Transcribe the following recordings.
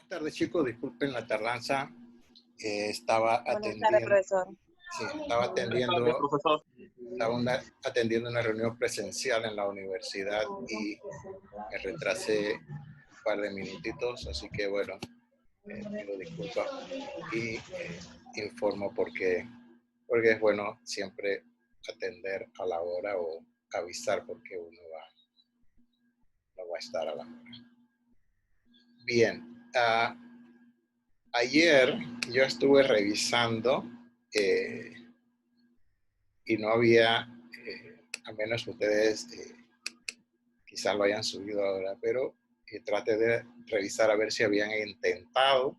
Buenas tardes, chicos. Disculpen la tardanza. Estaba Buenas tardes, atendiendo, profesor. sí, estaba atendiendo, profesor. atendiendo una reunión presencial en la universidad y me retrasé un par de minutitos, así que bueno, pido disculpas y informo porque es bueno siempre atender a la hora o avisar porque uno no va a estar a la hora. Bien. Ayer yo estuve revisando y no había, a menos ustedes quizás lo hayan subido ahora, pero traté de revisar a ver si habían intentado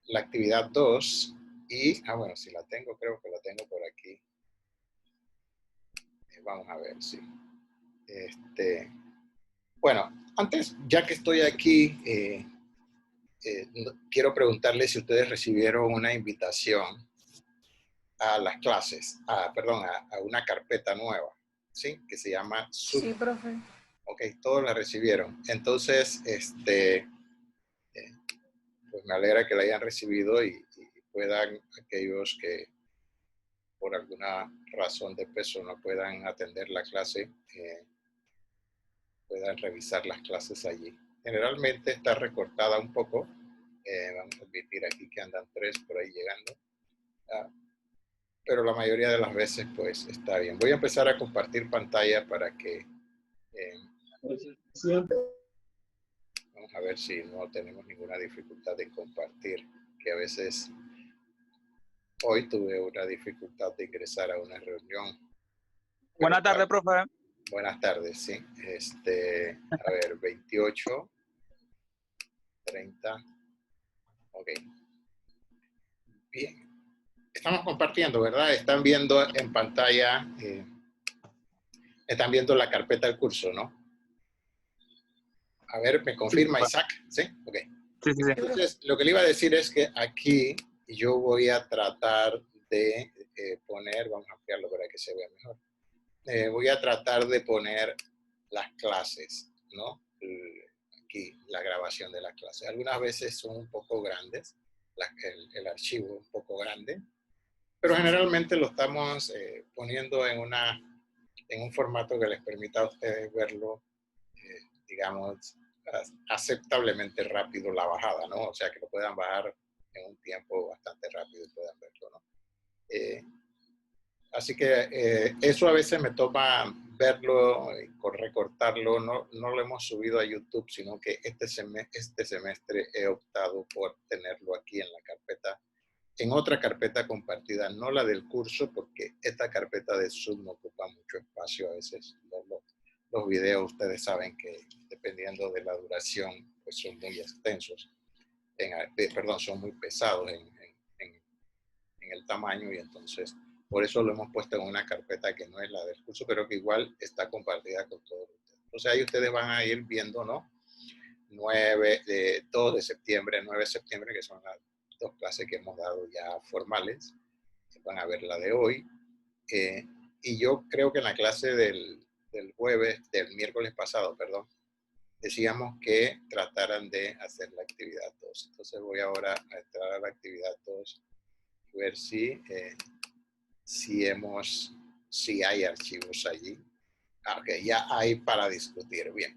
la actividad 2 y, bueno, si la tengo, creo que la tengo por aquí. Vamos a ver, sí. Bueno, antes, ya que estoy aquí, quiero preguntarles si ustedes recibieron una invitación a las clases, perdón, a una carpeta nueva, ¿sí? Que se llama Zoom. Sí, profe. Ok, todos la recibieron. Entonces, pues me alegra que la hayan recibido y puedan aquellos que por alguna razón de peso no puedan atender la clase, puedan revisar las clases allí. Generalmente está recortada un poco. Vamos a admitir aquí que andan 3 por ahí llegando. Pero la mayoría de las veces pues está bien. Voy a empezar a compartir pantalla para que vamos a ver si no tenemos ninguna dificultad de compartir, que a veces hoy tuve una dificultad de ingresar a una reunión. Buenas tardes, profe. Buenas tardes, sí. A ver, 28, 30, ok. Bien. Estamos compartiendo, ¿verdad? Están viendo en pantalla, están viendo la carpeta del curso, ¿no? A ver, ¿me confirma Sí, Isaac? ¿Sí? Ok. Sí. Entonces, lo que le iba a decir es que aquí yo voy a tratar de poner, vamos a ampliarlo para que se vea mejor. Voy a tratar de poner las clases, ¿no? Aquí, la grabación de las clases. Algunas veces son un poco grandes, el archivo un poco grande, pero generalmente lo estamos poniendo en un formato que les permita a ustedes verlo, digamos, aceptablemente rápido la bajada, ¿no? O sea, que lo puedan bajar en un tiempo bastante rápido y puedan verlo, ¿no? Así que eso a veces me toma verlo, recortarlo. No lo hemos subido a YouTube, sino que este semestre he optado por tenerlo aquí en la carpeta, en otra carpeta compartida, no la del curso, porque esta carpeta de Zoom no ocupa mucho espacio a veces. Los videos, ustedes saben que dependiendo de la duración, pues son muy extensos, perdón, son muy pesados en el tamaño, y entonces por eso lo hemos puesto en una carpeta que no es la del curso, pero que igual está compartida con todos ustedes. Entonces ahí ustedes van a ir viendo, ¿no? 2 de septiembre, 9 de septiembre, que son las 2 clases que hemos dado ya formales. Van a ver la de hoy. Y yo creo que en la clase del miércoles pasado, perdón, decíamos que trataran de hacer la actividad 2. Entonces voy ahora a entrar a la actividad 2 y ver si hay archivos allí. Ok, ya hay para discutir. Bien.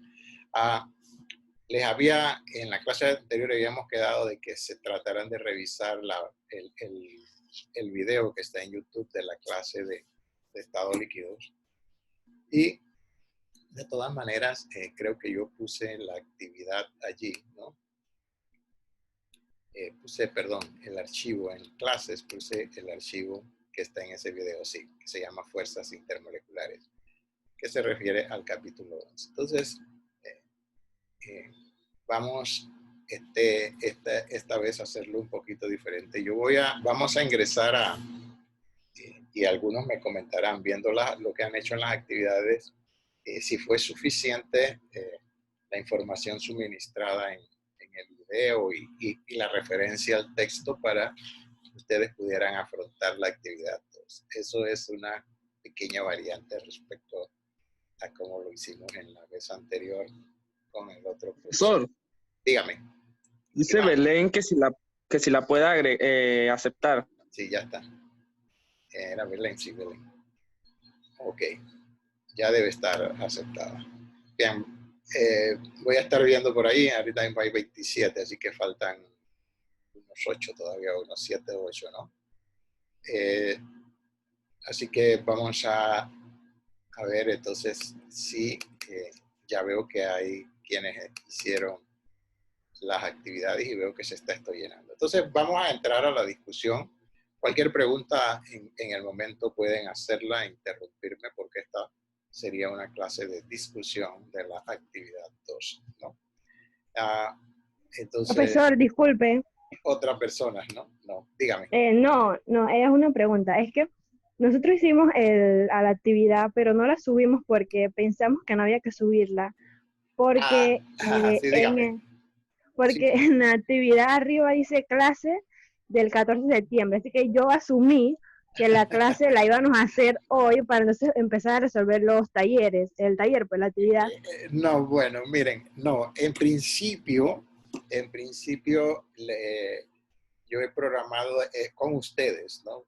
En la clase anterior habíamos quedado de que se trataran de revisar el video que está en YouTube de la clase de estados líquidos. Y de todas maneras, creo que yo puse la actividad allí, ¿no? Perdón, el archivo en clases, puse el archivo que está en ese video, sí, que se llama Fuerzas Intermoleculares, que se refiere al capítulo 11. Entonces, vamos esta vez a hacerlo un poquito diferente. Vamos a ingresar y algunos me comentarán, viendo lo que han hecho en las actividades, si fue suficiente la información suministrada en el video y la referencia al texto para que ustedes pudieran afrontar la actividad 2. Eso es una pequeña variante respecto a cómo lo hicimos en la vez anterior con el otro curso. Profesor, Dígame. dice Belén que si la puede aceptar. Sí, ya está. Era Belén, sí, Belén. Ok, ya debe estar aceptada. Bien, voy a estar viendo por ahí, ahorita hay 27, así que faltan unos 8 todavía, unos 7 o 8, ¿no? Así que vamos a ver, entonces, sí, ya veo que hay quienes hicieron las actividades y veo que se está esto llenando. Entonces, vamos a entrar a la discusión. Cualquier pregunta en el momento pueden hacerla, interrumpirme, porque esta sería una clase de discusión de la actividad 2, ¿no? Entonces, Profesor, disculpe. Otras personas, ¿no? No, dígame. No, es una pregunta. Es que nosotros hicimos a la actividad, pero no la subimos porque pensamos que no había que subirla. Porque, sí, dígame. Porque Sí. en la actividad arriba dice clase del 14 de septiembre. Así que yo asumí que la clase la íbamos a hacer hoy para entonces empezar a resolver los talleres. El taller, pues la actividad. No, bueno, miren, no, en principio, yo he programado con ustedes, ¿no?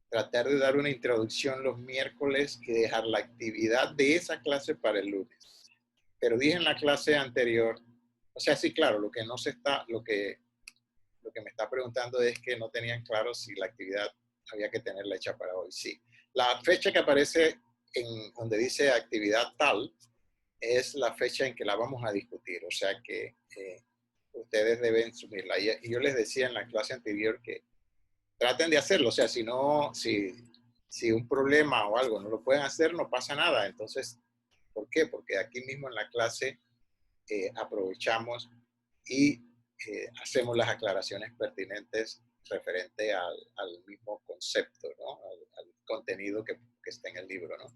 Tratar de dar una introducción los miércoles y dejar la actividad de esa clase para el lunes. Pero dije en la clase anterior, o sea, sí, claro, lo que me está preguntando es que no tenían claro si la actividad había que tenerla hecha para hoy. Sí. La fecha que aparece en donde dice actividad tal es la fecha en que la vamos a discutir. O sea que ustedes deben subirla. Y yo les decía en la clase anterior que traten de hacerlo. O sea, si un problema o algo no lo pueden hacer, no pasa nada. Entonces, ¿por qué? Porque aquí mismo en la clase aprovechamos y hacemos las aclaraciones pertinentes referente al mismo concepto, ¿no? Al contenido que está en el libro, ¿no?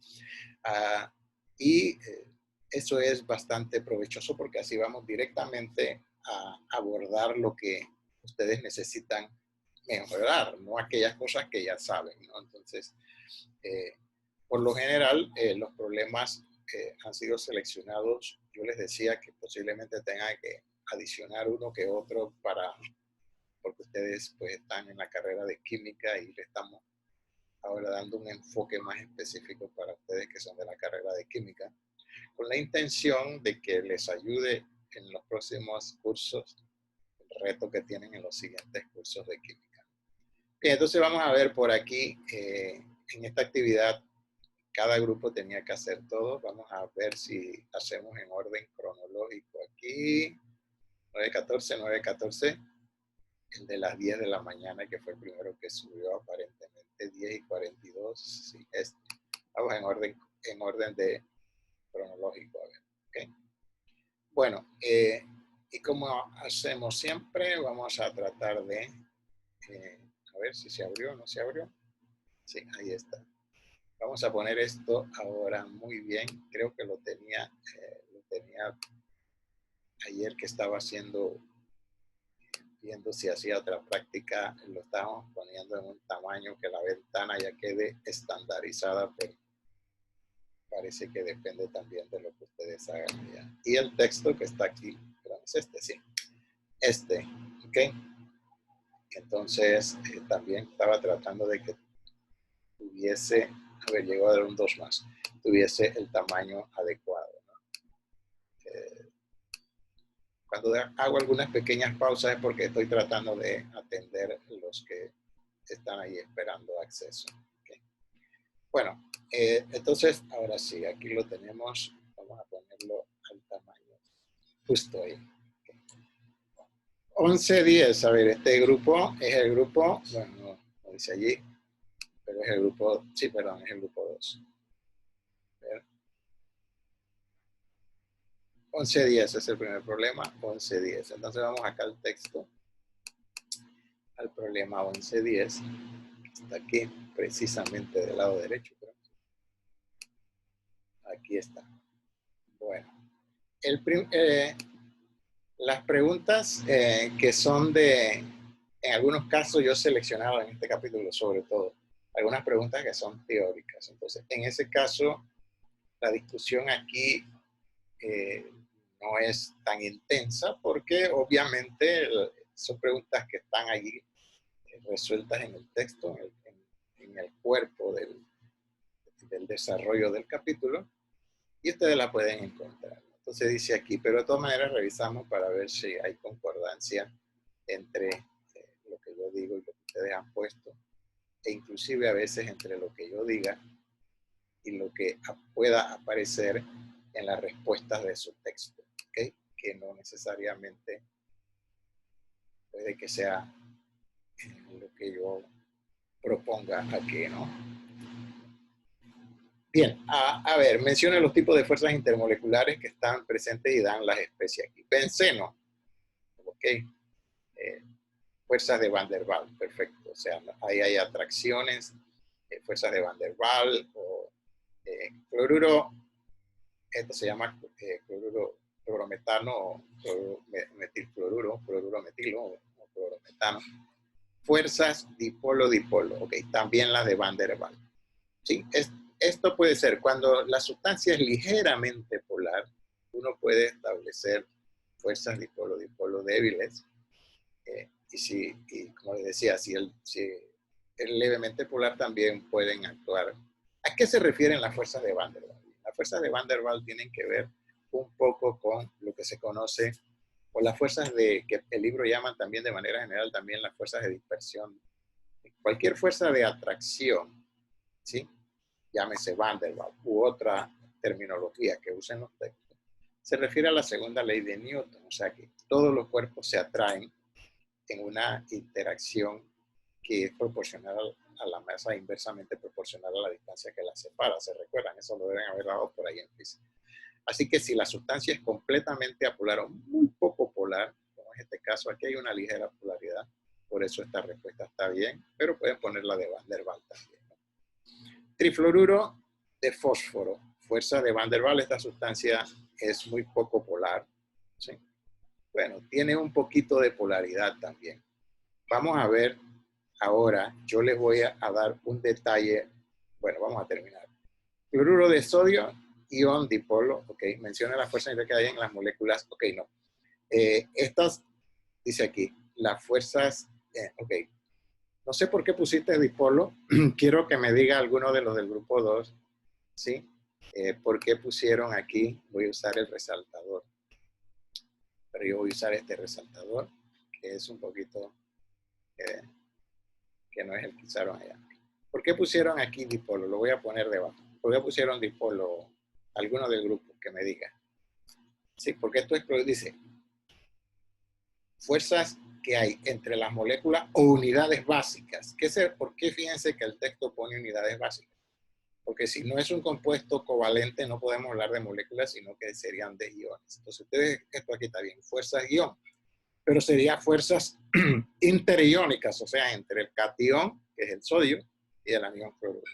Eso es bastante provechoso porque así vamos directamente a abordar lo que ustedes necesitan mejorar, no aquellas cosas que ya saben, ¿no? Entonces, por lo general, los problemas han sido seleccionados. Yo les decía que posiblemente tengan que adicionar uno que otro porque ustedes pues están en la carrera de química y le estamos ahora dando un enfoque más específico para ustedes que son de la carrera de química, con la intención de que les ayude en los próximos cursos, el reto que tienen en los siguientes cursos de química. Bien, entonces vamos a ver por aquí, en esta actividad, cada grupo tenía que hacer todo. Vamos a ver si hacemos en orden cronológico aquí. 9:14, 9:14. El de las 10 de la mañana, que fue el primero que subió aparentemente. 10:42. Sí, vamos en orden de cronológico. A ver, ¿okay? Bueno, y como hacemos siempre, vamos a tratar de... a ver si se abrió o no se abrió. Sí, ahí está. Vamos a poner esto ahora muy bien. Creo que lo tenía ayer que estaba viendo si hacía otra práctica. Lo estábamos poniendo en un tamaño que la ventana ya quede estandarizada, pero parece que depende también de lo que ustedes hagan ya. Y el texto que está aquí, perdón, es sí. ¿Ok? Entonces, también estaba tratando de que tuviese... A ver, llegó a dar un 2 más. Tuviese el tamaño adecuado, ¿no? Cuando hago algunas pequeñas pausas es porque estoy tratando de atender los que están ahí esperando acceso. ¿Okay? Bueno, entonces, ahora sí, aquí lo tenemos. Vamos a ponerlo al tamaño justo ahí. Okay. 11:10. A ver, este grupo es el grupo, bueno, no dice allí, pero es el grupo, sí, perdón, es el grupo 2. 11:10 es el primer problema, 11:10. Entonces vamos acá al texto, al problema 11:10. Está aquí, precisamente del lado derecho. Pero aquí está. Bueno, las preguntas que son en algunos casos yo he seleccionado en este capítulo sobre todo, algunas preguntas que son teóricas. Entonces, en ese caso, la discusión aquí no es tan intensa porque obviamente son preguntas que están allí resueltas en el texto, en el cuerpo del desarrollo del capítulo, y ustedes la pueden encontrar. Entonces dice aquí, pero de todas maneras revisamos para ver si hay concordancia entre lo que yo digo y lo que ustedes han puesto, e inclusive a veces entre lo que yo diga y lo que pueda aparecer en las respuestas de su texto, ¿okay? Que no necesariamente puede que sea lo que yo proponga aquí, ¿no? Bien, a ver, menciona los tipos de fuerzas intermoleculares que están presentes y dan las especies aquí. Benceno, ¿ok? Fuerzas de Van der Waals, perfecto. O sea, ahí hay atracciones, fuerzas de Van der Waals, o cloruro, esto se llama cloruro, clorometano, o metilcloruro, cloruro metilo, o clorometano. Fuerzas dipolo-dipolo, ok, también las de Van der Waals. Sí, esto puede ser cuando la sustancia es ligeramente polar, uno puede establecer fuerzas dipolo-dipolo débiles. Y como les decía, si es levemente polar también pueden actuar. ¿A qué se refieren las fuerzas de Van der Waals? Las fuerzas de Van der Waals tienen que ver un poco con lo que se conoce, o las fuerzas que el libro llama también de manera general también las fuerzas de dispersión. Cualquier fuerza de atracción, ¿sí? Llámese Van der Waals u otra terminología que usen los textos, se refiere a la segunda ley de Newton, o sea que todos los cuerpos se atraen en una interacción que es proporcional a la masa, inversamente proporcional a la distancia que la separa. ¿Se recuerdan? Eso lo deben haber dado por ahí en física. Así que si la sustancia es completamente apolar o muy poco polar, como es este caso, aquí hay una ligera polaridad, por eso esta respuesta está bien, pero pueden ponerla de Van der Waals también, ¿no? Trifluoruro de fósforo, fuerza de Van der Waals, esta sustancia es muy poco polar, ¿sí? Bueno, tiene un poquito de polaridad también. Vamos a ver ahora, yo les voy a dar un detalle. Bueno, vamos a terminar. Cloruro de sodio, ion dipolo, ok. Menciona la fuerza que hay en las moléculas, ok, no. Estas, dice aquí, las fuerzas, ok. No sé por qué pusiste dipolo. Quiero que me diga alguno de los del grupo 2, ¿sí? ¿Por qué pusieron aquí? Voy a usar el resaltador. Pero yo voy a usar este resaltador, que es un poquito, que no es el que usaron allá. ¿Por qué pusieron aquí dipolo? Lo voy a poner debajo. ¿Por qué pusieron dipolo? Alguno del grupo que me diga. Sí, porque esto es, dice, fuerzas que hay entre las moléculas o unidades básicas. ¿Por qué fíjense que el texto pone unidades básicas? Porque si no es un compuesto covalente, no podemos hablar de moléculas, sino que serían de iones. Entonces, ustedes, esto aquí está bien, fuerzas ion, pero sería fuerzas interiónicas, o sea, entre el catión, que es el sodio, y el anión cloruro.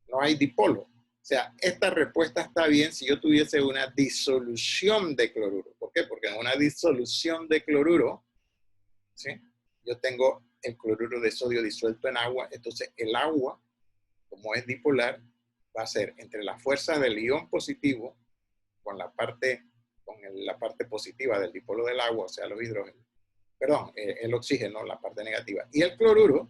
No hay dipolo. O sea, esta respuesta está bien si yo tuviese una disolución de cloruro. ¿Por qué? Porque en una disolución de cloruro, ¿sí? Yo tengo el cloruro de sodio disuelto en agua, entonces el agua, como es dipolar, va a ser entre la fuerza del ion positivo con la parte positiva del dipolo del agua, o sea, los hidrógenos, perdón, el oxígeno, la parte negativa, y el cloruro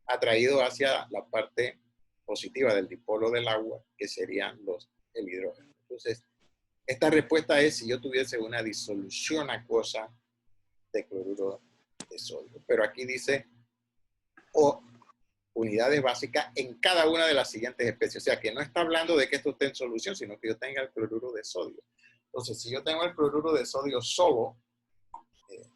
atraído hacia la parte positiva del dipolo del agua, que serían el hidrógeno. Entonces, esta respuesta es si yo tuviese una disolución acuosa de cloruro de sodio. Pero aquí dice, o unidades básicas en cada una de las siguientes especies. O sea, que no está hablando de que esto esté en solución, sino que yo tenga el cloruro de sodio. Entonces, si yo tengo el cloruro de sodio solo,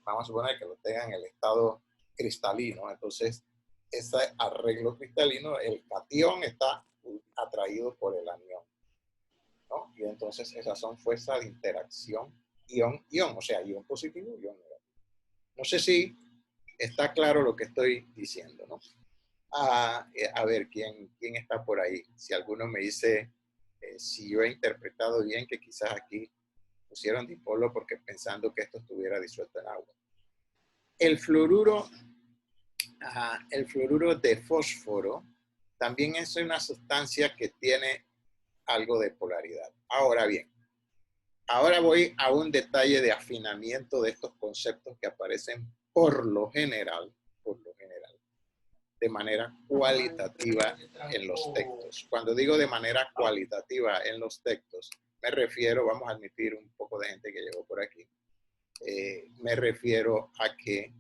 vamos a suponer que lo tenga en el estado cristalino, entonces ese arreglo cristalino, el catión está atraído por el anión, ¿no? Y entonces esas son fuerzas de interacción ion-ion, o sea, ion positivo y ion negativo. No sé si está claro lo que estoy diciendo, ¿no? A ver, ¿quién está por ahí? Si alguno me dice si yo he interpretado bien, que quizás aquí pusieron dipolo porque pensando que esto estuviera disuelto en agua. El fluoruro de fósforo también es una sustancia que tiene algo de polaridad. Ahora bien, Ahora voy a un detalle de afinamiento de estos conceptos que aparecen por lo general, de manera cualitativa en los textos. Cuando digo de manera cualitativa en los textos, me refiero, vamos a admitir un poco de gente que llegó por aquí, me refiero a que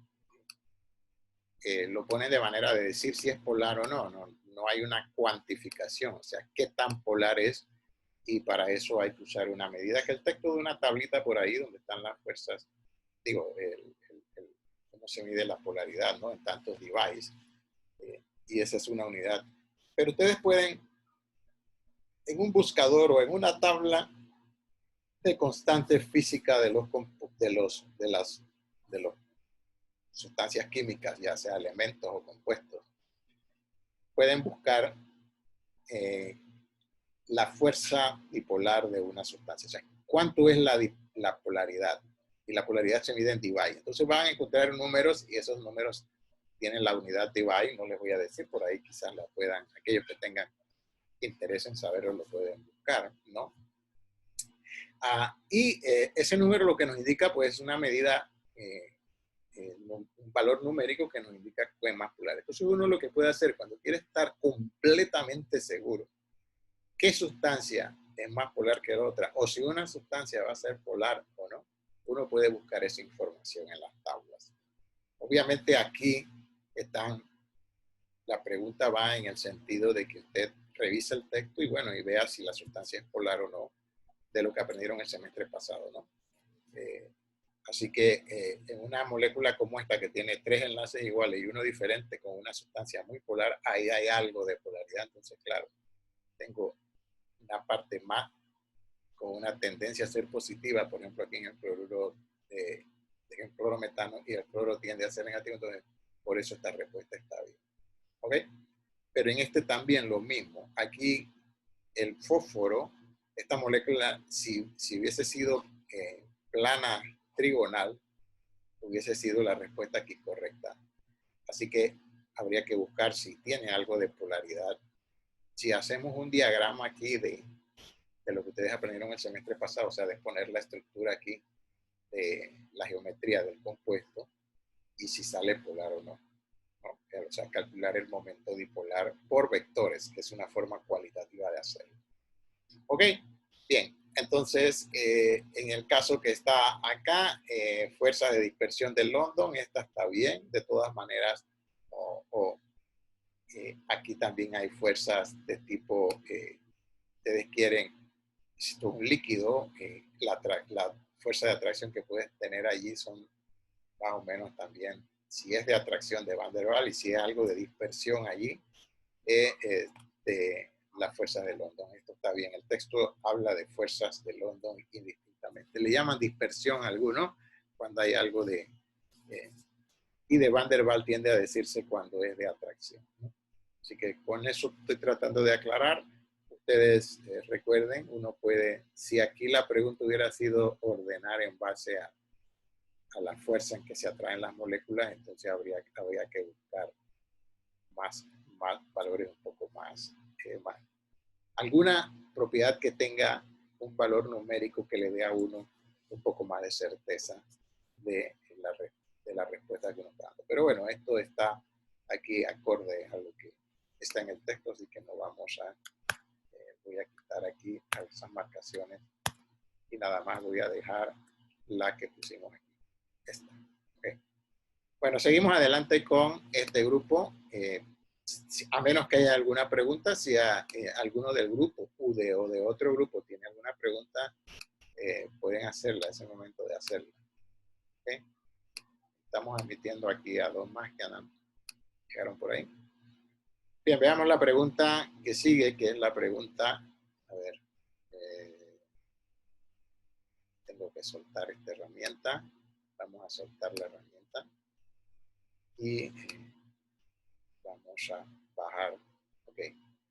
lo ponen de manera de decir si es polar o no. No hay una cuantificación, o sea, qué tan polar es, y para eso hay que usar una medida, que el texto de una tablita por ahí donde están las fuerzas, digo, cómo se mide la polaridad, ¿no? En tantos devices, y esa es una unidad. Pero ustedes pueden, en un buscador o en una tabla de constantes físicas de las sustancias químicas, ya sea elementos o compuestos, pueden buscar la fuerza dipolar de una sustancia. O sea, ¿cuánto es la polaridad? Y la polaridad se mide en debye. Entonces van a encontrar números y esos números tienen la unidad debye. No les voy a decir, por ahí quizás la puedan, aquellos que tengan interés en saberlo lo pueden buscar, ¿no? Ese número lo que nos indica, pues, una medida, un valor numérico que nos indica que es más polar. Entonces uno lo que puede hacer cuando quiere estar completamente seguro qué sustancia es más polar que la otra, o si una sustancia va a ser polar o no, uno puede buscar esa información en las tablas. Obviamente aquí la pregunta va en el sentido de que usted revise el texto y bueno, y vea si la sustancia es polar o no, de lo que aprendieron el semestre pasado, ¿no? Así que en una molécula como esta que tiene 3 enlaces iguales y uno diferente con una sustancia muy polar, ahí hay algo de polaridad. Entonces, claro, tengo una parte más con una tendencia a ser positiva, por ejemplo, aquí en el cloruro el clorometano, y el cloro tiende a ser negativo, entonces por eso esta respuesta está bien. ¿Ok? Pero en este también lo mismo. Aquí el fósforo, esta molécula, si hubiese sido plana trigonal, hubiese sido la respuesta aquí correcta. Así que habría que buscar si tiene algo de polaridad. Si hacemos un diagrama aquí de lo que ustedes aprendieron el semestre pasado, o sea, de exponer la estructura aquí de la geometría del compuesto y si sale polar o no, ¿no? O sea, calcular el momento dipolar por vectores, que es una forma cualitativa de hacerlo. ¿Ok? Bien. Entonces, en el caso que está acá, fuerza de dispersión de London, esta está bien, de todas maneras, aquí también hay fuerzas de tipo, ustedes quieren, si esto es un líquido, la fuerza de atracción que puedes tener allí son más o menos también, si es de atracción de Van der Waals y si es algo de dispersión allí, de las fuerzas de London. Esto está bien. El texto habla de fuerzas de London indistintamente. Le llaman dispersión a algunos cuando hay algo y de Van der Waals tiende a decirse cuando es de atracción, ¿no? Así que con eso estoy tratando de aclarar. Ustedes recuerden, uno puede, si aquí la pregunta hubiera sido ordenar en base a la fuerza en que se atraen las moléculas, entonces habría que buscar más valores un poco más. Alguna propiedad que tenga un valor numérico que le dé a uno un poco más de certeza de la respuesta que uno está dando. Pero bueno, esto está aquí acorde a lo que está en el texto, así que no vamos a... voy a quitar aquí esas marcaciones y nada más voy a dejar la que pusimos aquí. Esta. Okay. Bueno, seguimos adelante con este grupo. A menos que haya alguna pregunta, si alguno del grupo o de otro grupo tiene alguna pregunta, pueden hacerla, es el momento de hacerla. ¿Okay? Estamos admitiendo aquí a 2 más que llegaron por ahí. Bien, veamos la pregunta que sigue, que es la pregunta, a ver, tengo que soltar esta herramienta, vamos a soltar la herramienta y vamos a bajar. Ok,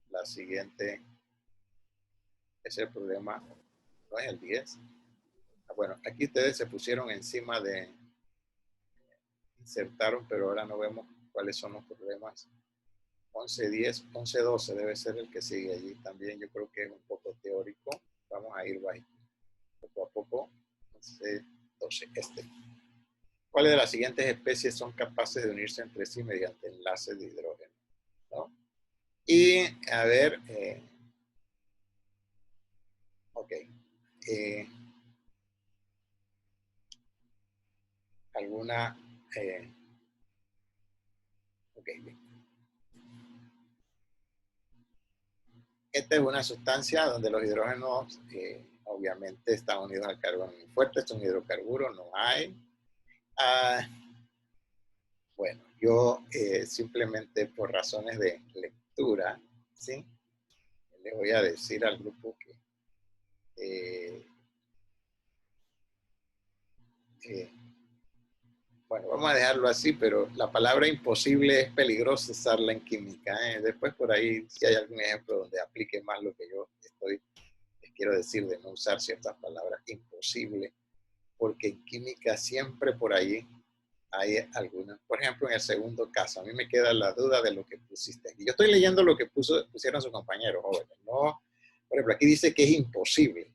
la siguiente es el problema, no es el 10. Bueno, aquí ustedes se pusieron encima de, insertaron, pero ahora no vemos cuáles son los problemas. 11.10, 11.12 debe ser el que sigue allí también. Yo creo que es un poco teórico. Vamos a ir poco a poco. C12, ¿Cuáles de las siguientes especies son capaces de unirse entre sí mediante enlaces de hidrógeno? ¿No? Y, a ver, ok. ¿Alguna? Ok, bien. Esta es una sustancia donde los hidrógenos obviamente están unidos al carbono muy fuerte. Es un hidrocarburo, no hay. Bueno, yo simplemente por razones de lectura, ¿sí? Le voy a decir al grupo que bueno, vamos a dejarlo así, pero la palabra imposible es peligroso usarla en química. Después por ahí, si hay algún ejemplo donde aplique más lo que yo les quiero decir de no usar ciertas palabras, imposible, porque en química siempre por ahí hay algunas. Por ejemplo, en el segundo caso, a mí me queda la duda de lo que pusiste aquí. Yo estoy leyendo lo que pusieron sus compañeros jóvenes, ¿no? Por ejemplo, aquí dice que es imposible.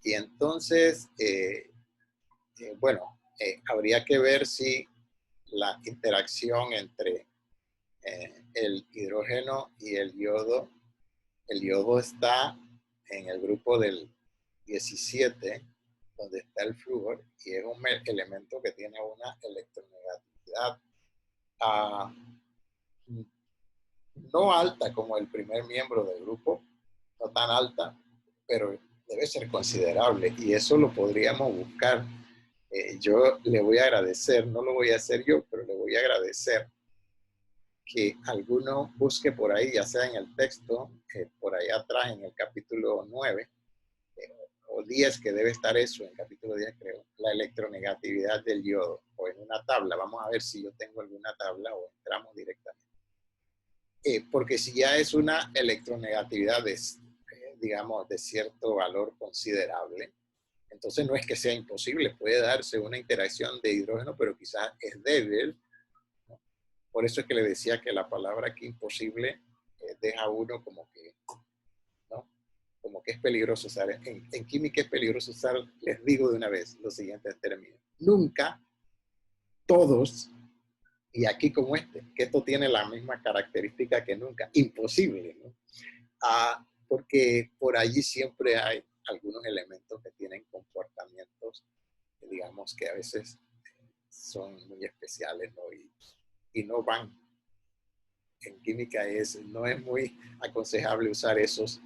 Y entonces, bueno, habría que ver si la interacción entre el hidrógeno y el yodo está en el grupo del 17, donde está el flúor, y es un elemento que tiene una electronegatividad no alta como el primer miembro del grupo, no tan alta, pero debe ser considerable, y eso lo podríamos buscar. Yo le voy a agradecer, no lo voy a hacer yo, pero le voy a agradecer que alguno busque por ahí, ya sea en el texto, por ahí atrás en el capítulo 9, o 10, que debe estar eso, en el capítulo 10 creo, la electronegatividad del yodo, o en una tabla. Vamos a ver si yo tengo alguna tabla o entramos directamente. Porque si ya es una electronegatividad de, digamos, de cierto valor considerable, entonces no es que sea imposible, puede darse una interacción de hidrógeno, pero quizás es débil, ¿no? Por eso es que le decía que la palabra aquí imposible deja uno como que, ¿no? Como que es peligroso usar. En química es peligroso usar, les digo de una vez, los siguientes términos. Nunca, todos, y aquí como que esto tiene la misma característica que nunca, imposible, ¿no? Porque por allí siempre hay algunos elementos que tienen comportamientos, digamos, que a veces son muy especiales, ¿no? Y no van. En química no es muy aconsejable usar esos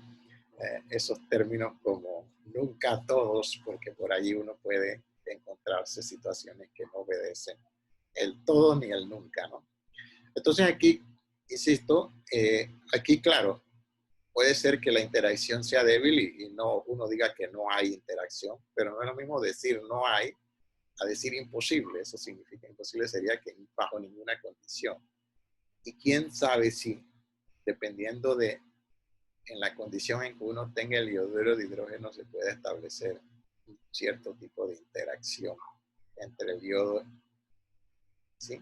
términos como nunca todos, porque por allí uno puede encontrarse situaciones que no obedecen el todo ni el nunca, ¿no? Entonces aquí, insisto, aquí claro, puede ser que la interacción sea débil y no uno diga que no hay interacción, pero no es lo mismo decir no hay a decir imposible. Eso significa imposible sería que bajo ninguna condición. Y quién sabe si, dependiendo de en la condición en que uno tenga el iodo de hidrógeno, se puede establecer un cierto tipo de interacción entre el yodo, ¿sí?,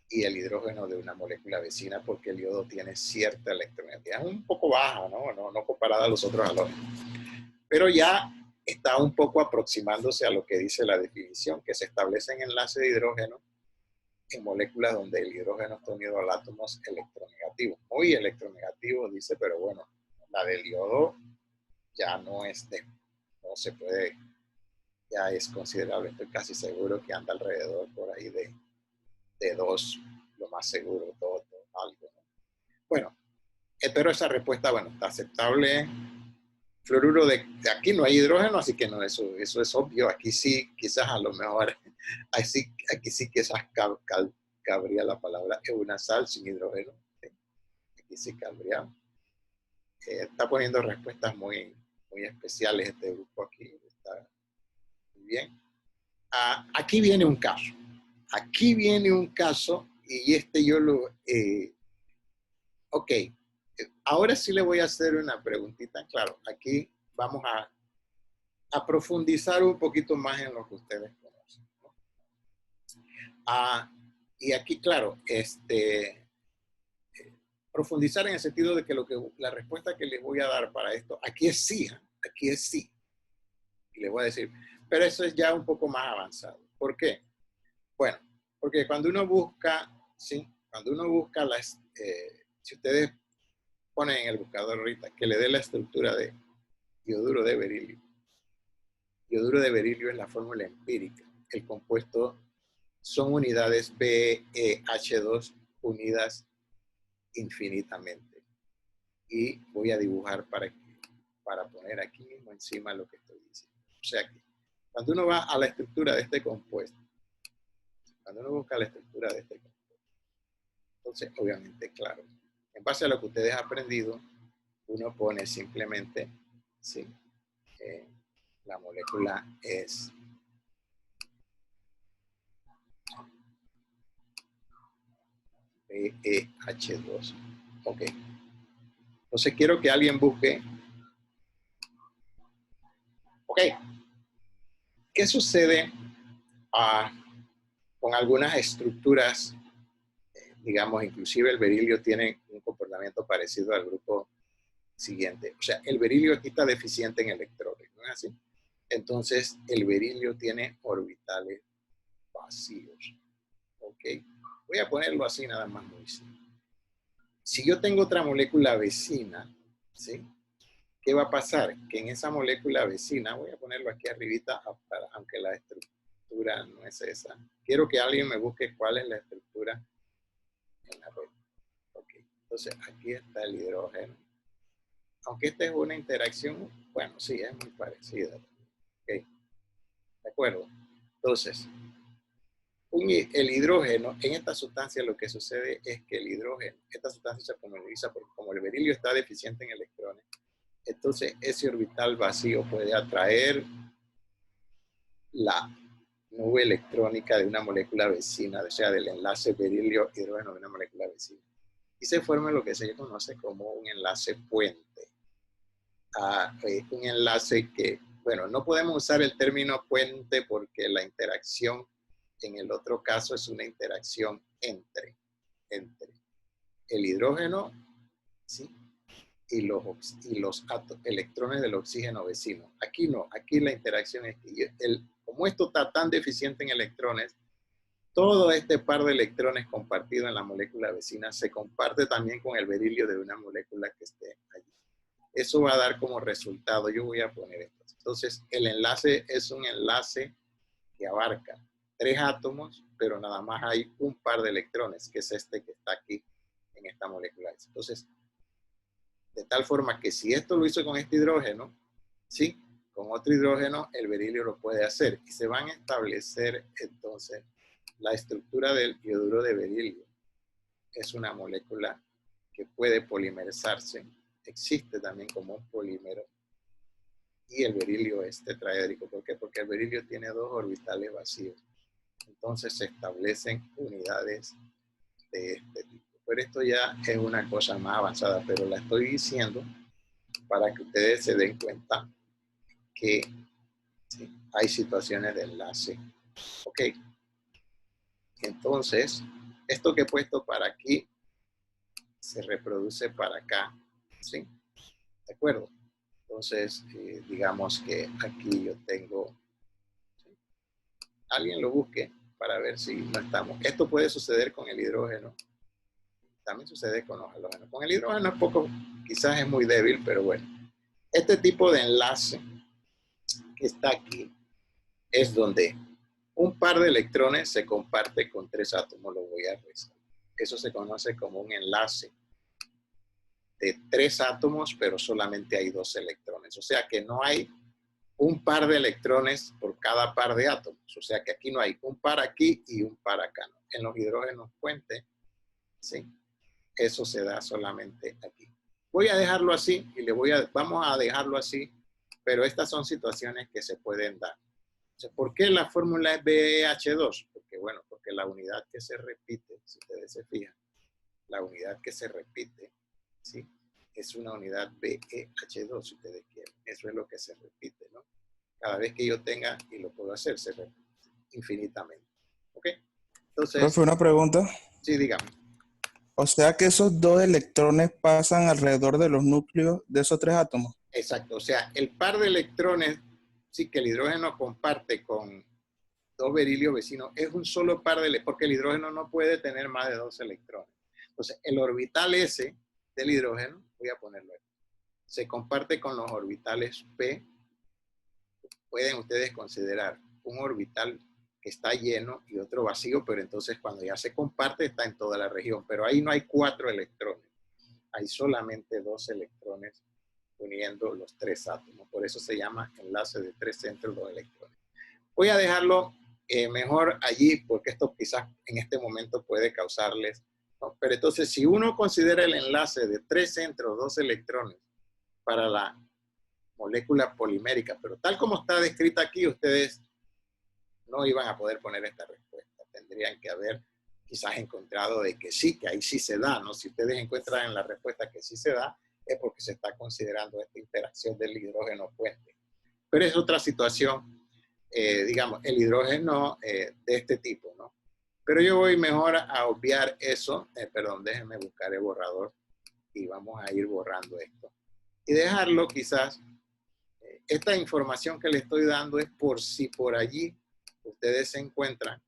y el hidrógeno de una molécula vecina, porque el yodo tiene cierta electronegatividad, un poco baja, no comparada a los otros halogenos, pero ya está un poco aproximándose a lo que dice la definición, que se establecen enlaces de hidrógeno en moléculas donde el hidrógeno está unido al átomos electronegativos, muy electronegativos, dice, pero bueno, la del yodo ya no se puede, ya es considerable, estoy casi seguro que anda alrededor por ahí de 2, lo más seguro, 2, algo, ¿no? Bueno, pero esa respuesta, bueno, está aceptable. Fluoruro de aquí no hay hidrógeno, así que no, eso es obvio. Aquí sí, quizás a lo mejor, aquí sí quizás cabría la palabra es una sal sin hidrógeno. ¿Sí? Aquí sí cabría. Está poniendo respuestas muy, muy especiales este grupo aquí. Está muy bien. Aquí viene un caso. Aquí viene un caso y yo ok, ahora sí le voy a hacer una preguntita. Claro, aquí vamos a profundizar un poquito más en lo que ustedes conocen, ¿no? Y aquí, claro, profundizar en el sentido de que la respuesta que les voy a dar para esto, aquí es sí. Y les voy a decir, pero eso es ya un poco más avanzado. ¿Por qué? Bueno, porque cuando uno busca, ¿sí? Cuando uno busca las, si ustedes ponen en el buscador ahorita que le dé la estructura de yoduro de berilio. Yoduro de berilio es la fórmula empírica. El compuesto son unidades BeH2 unidas infinitamente. Y voy a dibujar para poner aquí mismo encima lo que estoy diciendo. O sea que cuando uno va a la estructura de este compuesto, cuando uno busca la estructura de este compuesto, entonces obviamente, claro, en base a lo que ustedes han aprendido, uno pone simplemente, ¿sí? La molécula es BeH2. Ok. Entonces quiero que alguien busque. Ok. ¿Qué sucede con algunas estructuras? Digamos, inclusive el berilio tiene un comportamiento parecido al grupo siguiente. O sea, el berilio aquí está deficiente en electrones, ¿no es así? Entonces, el berilio tiene orbitales vacíos. ¿Ok? Voy a ponerlo así nada más muy simple. Si yo tengo otra molécula vecina, ¿sí? ¿Qué va a pasar? Que en esa molécula vecina, voy a ponerlo aquí arribita, aunque la estructura no es esa. Quiero que alguien me busque cuál es la estructura en la red. Ok, entonces aquí está el hidrógeno. Aunque esta es una interacción, bueno, sí, es muy parecida. Ok, ¿de acuerdo? Entonces, el hidrógeno, en esta sustancia lo que sucede es que el hidrógeno, esta sustancia se polariza porque como el berilio está deficiente en electrones, entonces ese orbital vacío puede atraer la nube electrónica de una molécula vecina, o sea, del enlace berilio-hidrógeno de una molécula vecina. Y se forma lo que se conoce como un enlace puente. Un enlace que, bueno, no podemos usar el término puente porque la interacción en el otro caso es una interacción entre el hidrógeno, ¿sí? y los electrones del oxígeno vecino. Aquí no, aquí la interacción es que como esto está tan deficiente en electrones, todo este par de electrones compartido en la molécula vecina se comparte también con el berilio de una molécula que esté allí. Eso va a dar como resultado, yo voy a poner esto. Entonces, el enlace es un enlace que abarca 3 átomos, pero nada más hay un par de electrones, que es este que está aquí en esta molécula. Entonces, de tal forma que si esto lo hizo con este hidrógeno, ¿sí? Con otro hidrógeno, el berilio lo puede hacer. Y se van a establecer entonces la estructura del yoduro de berilio. Es una molécula que puede polimerizarse. Existe también como un polímero. Y el berilio es tetraédrico. ¿Por qué? Porque el berilio tiene 2 orbitales vacíos. Entonces se establecen unidades de este tipo. Pero esto ya es una cosa más avanzada, pero la estoy diciendo para que ustedes se den cuenta que ¿sí? Hay situaciones de enlace. Ok. Entonces, esto que he puesto para aquí se reproduce para acá. ¿Sí? ¿De acuerdo? Entonces, digamos que aquí yo tengo... ¿sí? Alguien lo busque para ver si no estamos. Esto puede suceder con el hidrógeno. También sucede con los halógenos. Con el hidrógeno es poco, quizás es muy débil, pero bueno. Este tipo de enlace que está aquí es donde un par de electrones se comparte con 3 átomos. Lo voy a resaltar. Eso se conoce como un enlace de 3 átomos, pero solamente hay 2 electrones. O sea que no hay un par de electrones por cada par de átomos. O sea que aquí no hay un par aquí y un par acá. ¿No? En los hidrógenos puente, ¿sí? Eso se da solamente aquí. Voy a dejarlo así y vamos a dejarlo así, pero estas son situaciones que se pueden dar. Entonces, ¿por qué la fórmula es BeH2? Porque, bueno, porque la unidad que se repite, si ustedes se fijan, la unidad que se repite, ¿sí? Es una unidad BeH2, si ustedes quieren. Eso es lo que se repite, ¿no? Cada vez que yo tenga, y lo puedo hacer, se repite infinitamente. ¿Ok? Entonces... Profe, una pregunta. Sí, dígame. O sea que esos 2 electrones pasan alrededor de los núcleos de esos 3 átomos. Exacto, o sea, el par de electrones, sí, que el hidrógeno comparte con dos berilios vecinos, es un solo par de electrones, porque el hidrógeno no puede tener más de 2 electrones. Entonces, el orbital S del hidrógeno, voy a ponerlo aquí, se comparte con los orbitales P. Pueden ustedes considerar un orbital que está lleno y otro vacío, pero entonces cuando ya se comparte está en toda la región. Pero ahí no hay 4 electrones, hay solamente 2 electrones uniendo los 3 átomos. Por eso se llama enlace de 3 centros, 2 electrones. Voy a dejarlo mejor allí, porque esto quizás en este momento puede causarles, ¿no? Pero entonces, si uno considera el enlace de 3 centros, 2 electrones para la molécula polimérica, pero tal como está descrita aquí, ustedes no iban a poder poner esta respuesta. Tendrían que haber quizás encontrado de que sí, que ahí sí se da, ¿no? Si ustedes encuentran en la respuesta que sí se da, es porque se está considerando esta interacción del hidrógeno puente. Pero es otra situación, digamos, el hidrógeno de este tipo, ¿no? Pero yo voy mejor a obviar eso, perdón, déjenme buscar el borrador y vamos a ir borrando esto. Y dejarlo quizás, esta información que le estoy dando es por si por allí ustedes se encuentran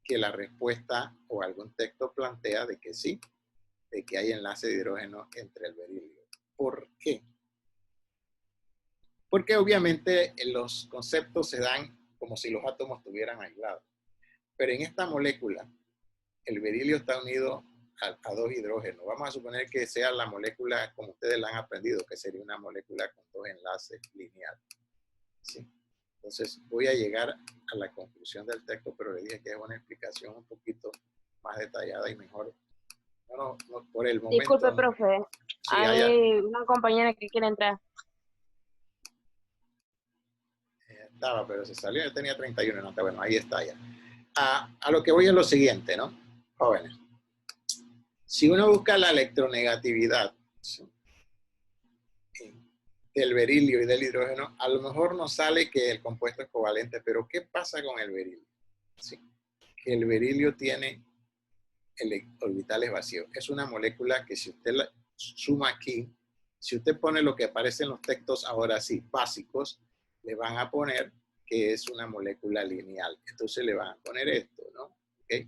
que la respuesta o algún texto plantea de que sí, de que hay enlace de hidrógeno entre el berilio. ¿Por qué? Porque obviamente los conceptos se dan como si los átomos estuvieran aislados. Pero en esta molécula, el berilio está unido a 2 hidrógenos. Vamos a suponer que sea la molécula como ustedes la han aprendido, que sería una molécula con 2 enlaces lineales. ¿Sí? Entonces voy a llegar a la conclusión del texto, pero le dije que es una explicación un poquito más detallada y mejor. No, por el momento. Disculpe, profe. Sí, hay una compañera que quiere entrar. Estaba, pero se salió. Yo tenía 31, no, bueno, ahí está ya. A lo que voy es lo siguiente, ¿no? Jóvenes. Si uno busca la electronegatividad, ¿sí?, del berilio y del hidrógeno, a lo mejor nos sale que el compuesto es covalente, pero ¿qué pasa con el berilio? ¿Sí? Que el berilio tiene orbitales vacíos. Es una molécula que si usted la suma aquí, si usted pone lo que aparece en los textos ahora sí, básicos, le van a poner que es una molécula lineal. Entonces le van a poner esto, ¿no? ¿Okay?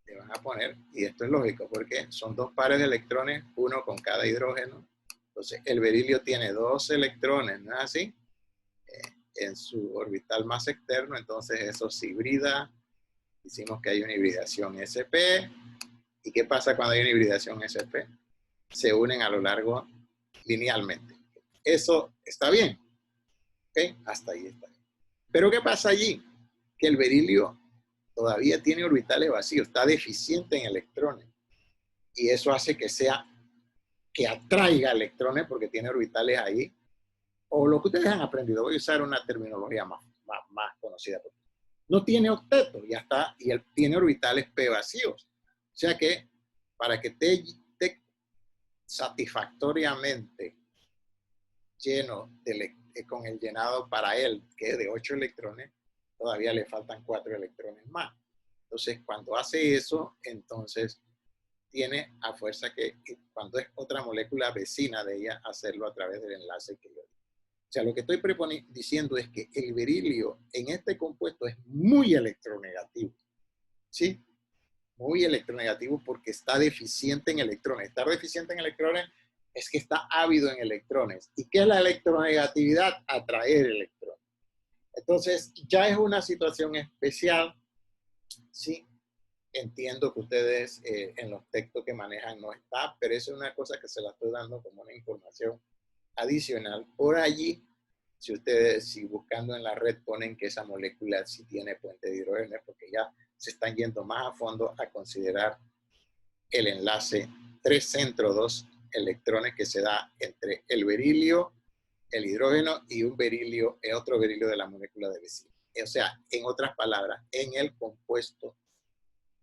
Le van a poner, y esto es lógico, porque son 2 pares de electrones, uno con cada hidrógeno. Entonces, el berilio tiene 2 electrones, ¿no es así? En su orbital más externo, entonces eso se hibrida. Decimos que hay una hibridación sp. ¿Y qué pasa cuando hay una hibridación sp? Se unen a lo largo linealmente. Eso está bien. ¿Okay? Hasta ahí está bien. Pero ¿qué pasa allí? Que el berilio todavía tiene orbitales vacíos, está deficiente en electrones. Y eso hace que atraiga electrones porque tiene orbitales ahí. O lo que ustedes han aprendido, voy a usar una terminología más conocida. No tiene octeto, ya está, y él tiene orbitales p vacíos. O sea que para que esté satisfactoriamente lleno con el llenado para él, que es de 8 electrones, todavía le faltan 4 electrones más. Entonces, cuando hace eso, entonces tiene a fuerza que cuando es otra molécula vecina de ella, hacerlo a través del enlace que yo digo. O sea, lo que estoy diciendo es que el berilio en este compuesto es muy electronegativo. ¿Sí? Muy electronegativo porque está deficiente en electrones. Estar deficiente en electrones es que está ávido en electrones. ¿Y qué es la electronegatividad? Atraer electrones. Entonces, ya es una situación especial. ¿Sí? Entiendo que ustedes en los textos que manejan no está, pero eso es una cosa que se la estoy dando como una información adicional. Por allí, si buscando en la red ponen que esa molécula sí tiene puente de hidrógeno, porque ya se están yendo más a fondo a considerar el enlace 3 centro 2 electrones que se da entre el berilio, el hidrógeno y un berilio, otro berilio de la molécula de vecino. O sea, en otras palabras, en el compuesto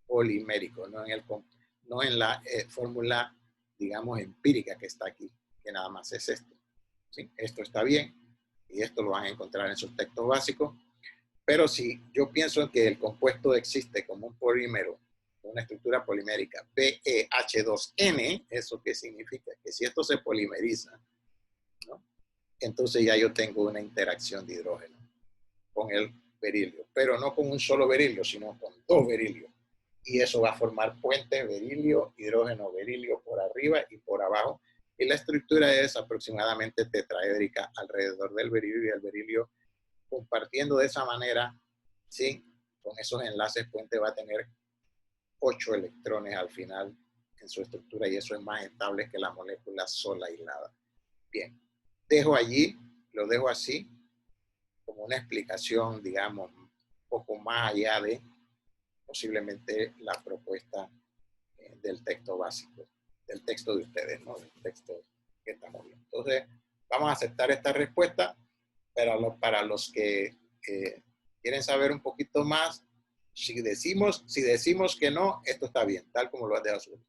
polimérico, no en la fórmula, digamos, empírica que está aquí, que nada más es esto. ¿Sí? Esto está bien, y esto lo van a encontrar en sus textos básicos, pero si yo pienso en que el compuesto existe como un polímero, una estructura polimérica, PeH2N, ¿eso qué significa? Que si esto se polimeriza, ¿no?, entonces ya yo tengo una interacción de hidrógeno con el berilio, pero no con un solo berilio, sino con dos berilios. Y eso va a formar puentes berilio, hidrógeno, berilio por arriba y por abajo. Y la estructura es aproximadamente tetraédrica alrededor del berilio, y el berilio compartiendo de esa manera, ¿sí? Con esos enlaces puente va a tener 8 electrones al final en su estructura, y eso es más estable que la molécula sola aislada. Bien, dejo allí, lo dejo así, como una explicación, digamos, un poco más allá de posiblemente la propuesta del texto básico, del texto de ustedes, ¿no? Del texto que estamos viendo. Entonces, vamos a aceptar esta respuesta. Para los que quieren saber un poquito más, si decimos que no, esto está bien, tal como lo has dejado.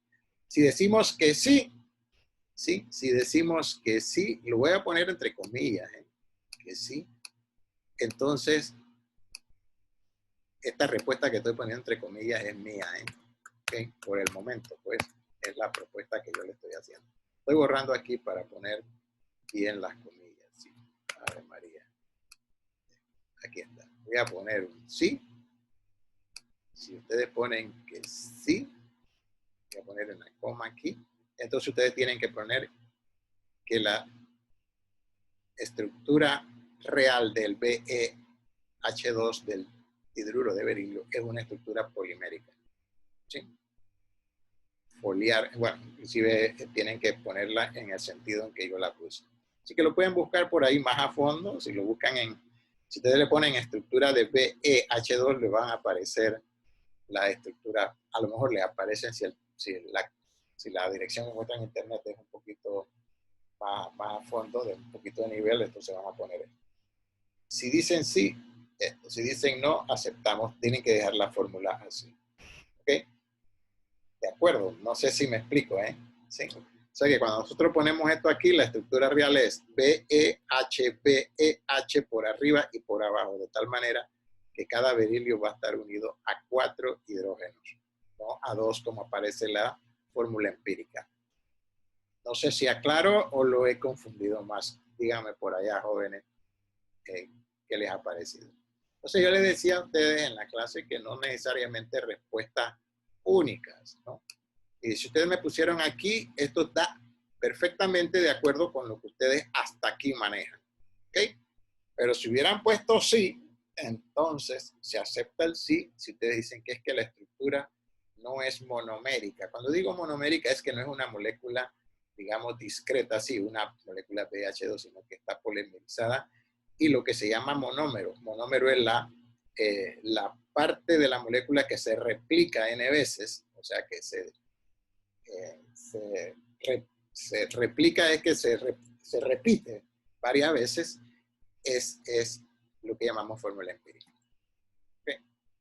Si decimos que sí, ¿sí? Si decimos que sí, lo voy a poner entre comillas, que sí, entonces esta respuesta que estoy poniendo entre comillas es mía, ¿okay? Por el momento, pues, es la propuesta que yo le estoy haciendo. Estoy borrando aquí para poner bien las comillas, ¿sí? Ave María. Aquí está. Voy a poner un sí. Si ustedes ponen que sí, voy a poner una coma aquí. Entonces ustedes tienen que poner que la estructura real del BeH2 del hidruro de berilio es una estructura polimérica. ¿Sí? Foliar, bueno, inclusive tienen que ponerla en el sentido en que yo la puse. Así que lo pueden buscar por ahí más a fondo. Si lo buscan si ustedes le ponen estructura de BeH2, le van a aparecer la estructura, a lo mejor le aparecen si la dirección que encuentran en internet es un poquito más a fondo, de un poquito de nivel, entonces van a poner esto. Si dicen sí, esto. Si dicen no, aceptamos. Tienen que dejar la fórmula así. ¿Ok? De acuerdo, no sé si me explico, ¿eh? Sí. O sea que cuando nosotros ponemos esto aquí, la estructura real es BeH, BeH por arriba y por abajo, de tal manera que cada berilio va a estar unido a 4 hidrógenos, no a 2 como aparece la fórmula empírica. No sé si aclaro o lo he confundido más. Díganme por allá, jóvenes, qué les ha parecido. Entonces yo les decía a ustedes en la clase que no necesariamente respuestas únicas, ¿no? Y si ustedes me pusieron aquí, esto está perfectamente de acuerdo con lo que ustedes hasta aquí manejan, ¿ok? Pero si hubieran puesto sí, entonces se acepta el sí si ustedes dicen que es que la estructura no es monomérica. Cuando digo monomérica es que no es una molécula, digamos, discreta, sí, una molécula BH2, sino que está polimerizada, y lo que se llama monómero. Monómero es la parte de la molécula que se replica n veces, o sea que se replica, es que se repite varias veces, es lo que llamamos fórmula empírica. ¿Okay?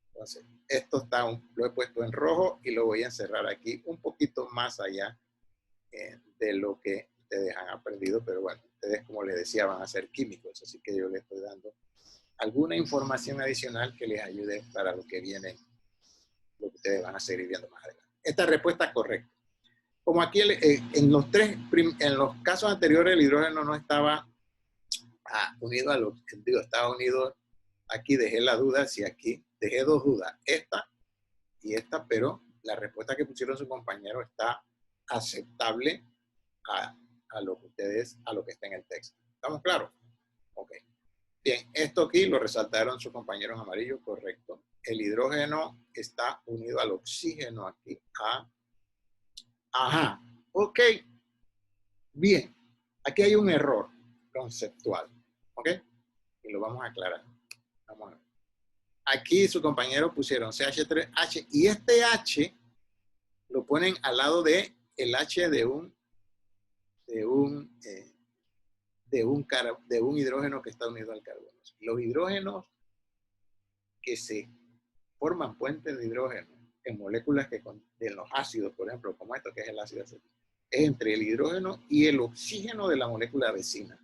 Entonces, esto lo he puesto en rojo y lo voy a encerrar aquí un poquito más allá de lo que ustedes han aprendido, pero bueno, ustedes, como les decía, van a ser químicos, así que yo les estoy dando alguna información adicional que les ayude para lo que viene, lo que ustedes van a seguir viendo más adelante. Esta respuesta es correcta. Como aquí en los casos anteriores el hidrógeno no estaba unido a los sentidos, estaba unido, aquí dejé la duda, si aquí dejé dos dudas, esta y esta, pero la respuesta que pusieron su compañero está aceptable a lo que está en el texto. ¿Estamos claros? Ok. Bien, esto aquí lo resaltaron sus compañeros en amarillo, correcto. El hidrógeno está unido al oxígeno aquí. Ajá, ok. Bien, aquí hay un error conceptual, ¿ok? Y lo vamos a aclarar. Vamos a ver. Aquí sus compañeros pusieron CH3H y este H lo ponen al lado de el H de un hidrógeno que está unido al carbono. Los hidrógenos que se forman puentes de hidrógeno en moléculas que contienen los ácidos, por ejemplo, como esto que es el ácido acético, es entre el hidrógeno y el oxígeno de la molécula vecina.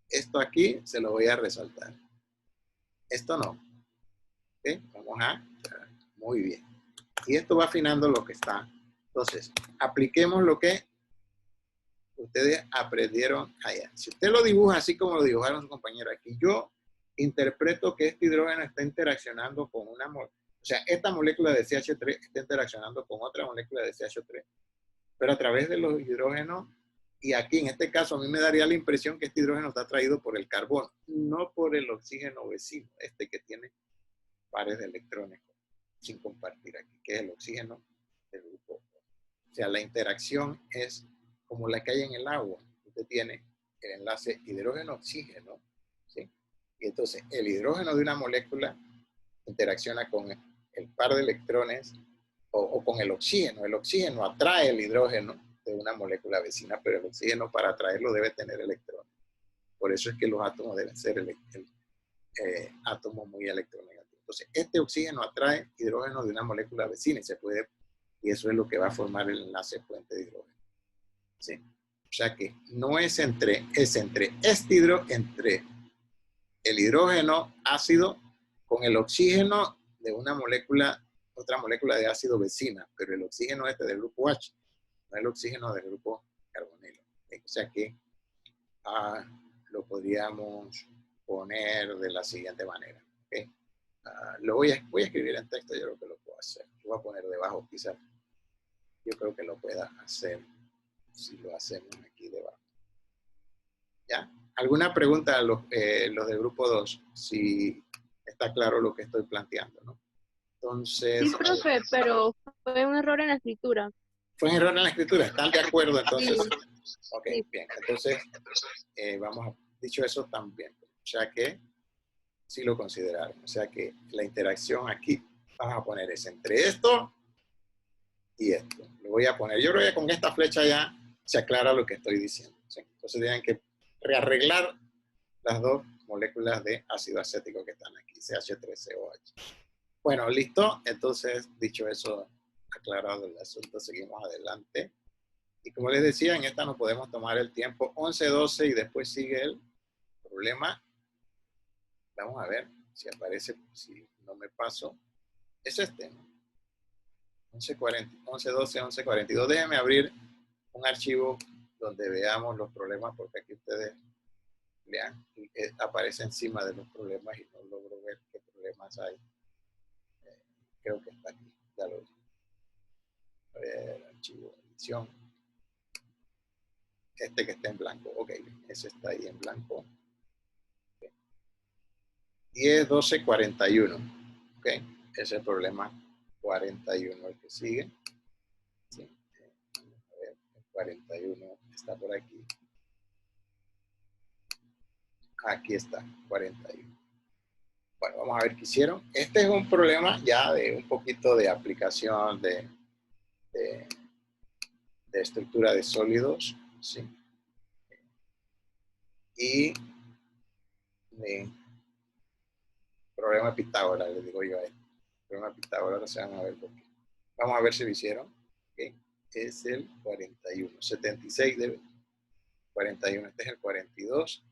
Esto aquí se lo voy a resaltar. Esto no. ¿Okay? Vamos a... Muy bien. Y esto va afinando lo que está. Entonces, apliquemos lo que ustedes aprendieron allá. Si usted lo dibuja así como lo dibujaron su compañero aquí, yo interpreto que este hidrógeno está interaccionando con una molécula. O sea, esta molécula de CH3 está interaccionando con otra molécula de CH3, pero a través de los hidrógenos, y aquí en este caso a mí me daría la impresión que este hidrógeno está atraído por el carbono, no por el oxígeno vecino, este que tiene pares de electrones sin compartir aquí, que es el oxígeno del grupo O. O sea, la interacción es como la que hay en el agua. Usted tiene el enlace hidrógeno-oxígeno, ¿sí? Y entonces el hidrógeno de una molécula interacciona con el par de electrones o con el oxígeno. El oxígeno atrae el hidrógeno de una molécula vecina, pero el oxígeno para atraerlo debe tener electrones. Por eso es que los átomos deben ser átomos muy electronegativos. Entonces, este oxígeno atrae hidrógeno de una molécula vecina y eso es lo que va a formar el enlace puente de hidrógeno. ¿Sí? O sea que no es entre el hidrógeno ácido con el oxígeno de una molécula, otra molécula de ácido vecina, pero el oxígeno este del grupo H, no el oxígeno del grupo carbonilo. O sea que lo podríamos poner de la siguiente manera. ¿Okay? Voy a escribir en texto, yo creo que lo puedo hacer. Lo voy a poner debajo quizás. Yo creo que lo pueda hacer si lo hacemos aquí debajo. ¿Ya? ¿Alguna pregunta a los del grupo 2? Si está claro lo que estoy planteando, ¿no? Entonces... Sí, profe, pero fue un error en la escritura. ¿Fue un error en la escritura? ¿Están de acuerdo entonces? Sí. Ok, Sí. bien. Entonces, dicho eso también. O sea que sí lo consideraron. O sea que la interacción aquí, vamos a poner es entre esto y esto. Lo voy a poner. Yo creo que con esta flecha ya se aclara lo que estoy diciendo. ¿Sí? Entonces tienen que rearreglar las dos moléculas de ácido acético que están aquí, CH3COH. Bueno, listo. Entonces, dicho eso, aclarado el asunto, seguimos adelante. Y como les decía, en esta no podemos tomar el tiempo 11, 12 y después sigue el problema. Vamos a ver si aparece, si no me paso. Es este, ¿no? 11, 12, 11, 42. Déjenme abrir un archivo donde veamos los problemas porque aquí ustedes vean, aparece encima de los problemas y no logro ver qué problemas hay. Creo que está aquí, ya lo vi. A ver, archivo, edición. Este que está en blanco, ok, ese está ahí en blanco. 10, 12, 41, ok, ese es el problema 41, el que sigue. Sí. A ver, el 41 está por aquí. Aquí está, 41. Bueno, vamos a ver qué hicieron. Este es un problema ya de un poquito de aplicación de estructura de sólidos, ¿sí? Y de problema de Pitágoras, les digo yo a él. Problema de Pitágoras, se van a ver por qué. Vamos a ver si lo hicieron. ¿Okay? Es el 41. 76 debe. 41, este es el 42.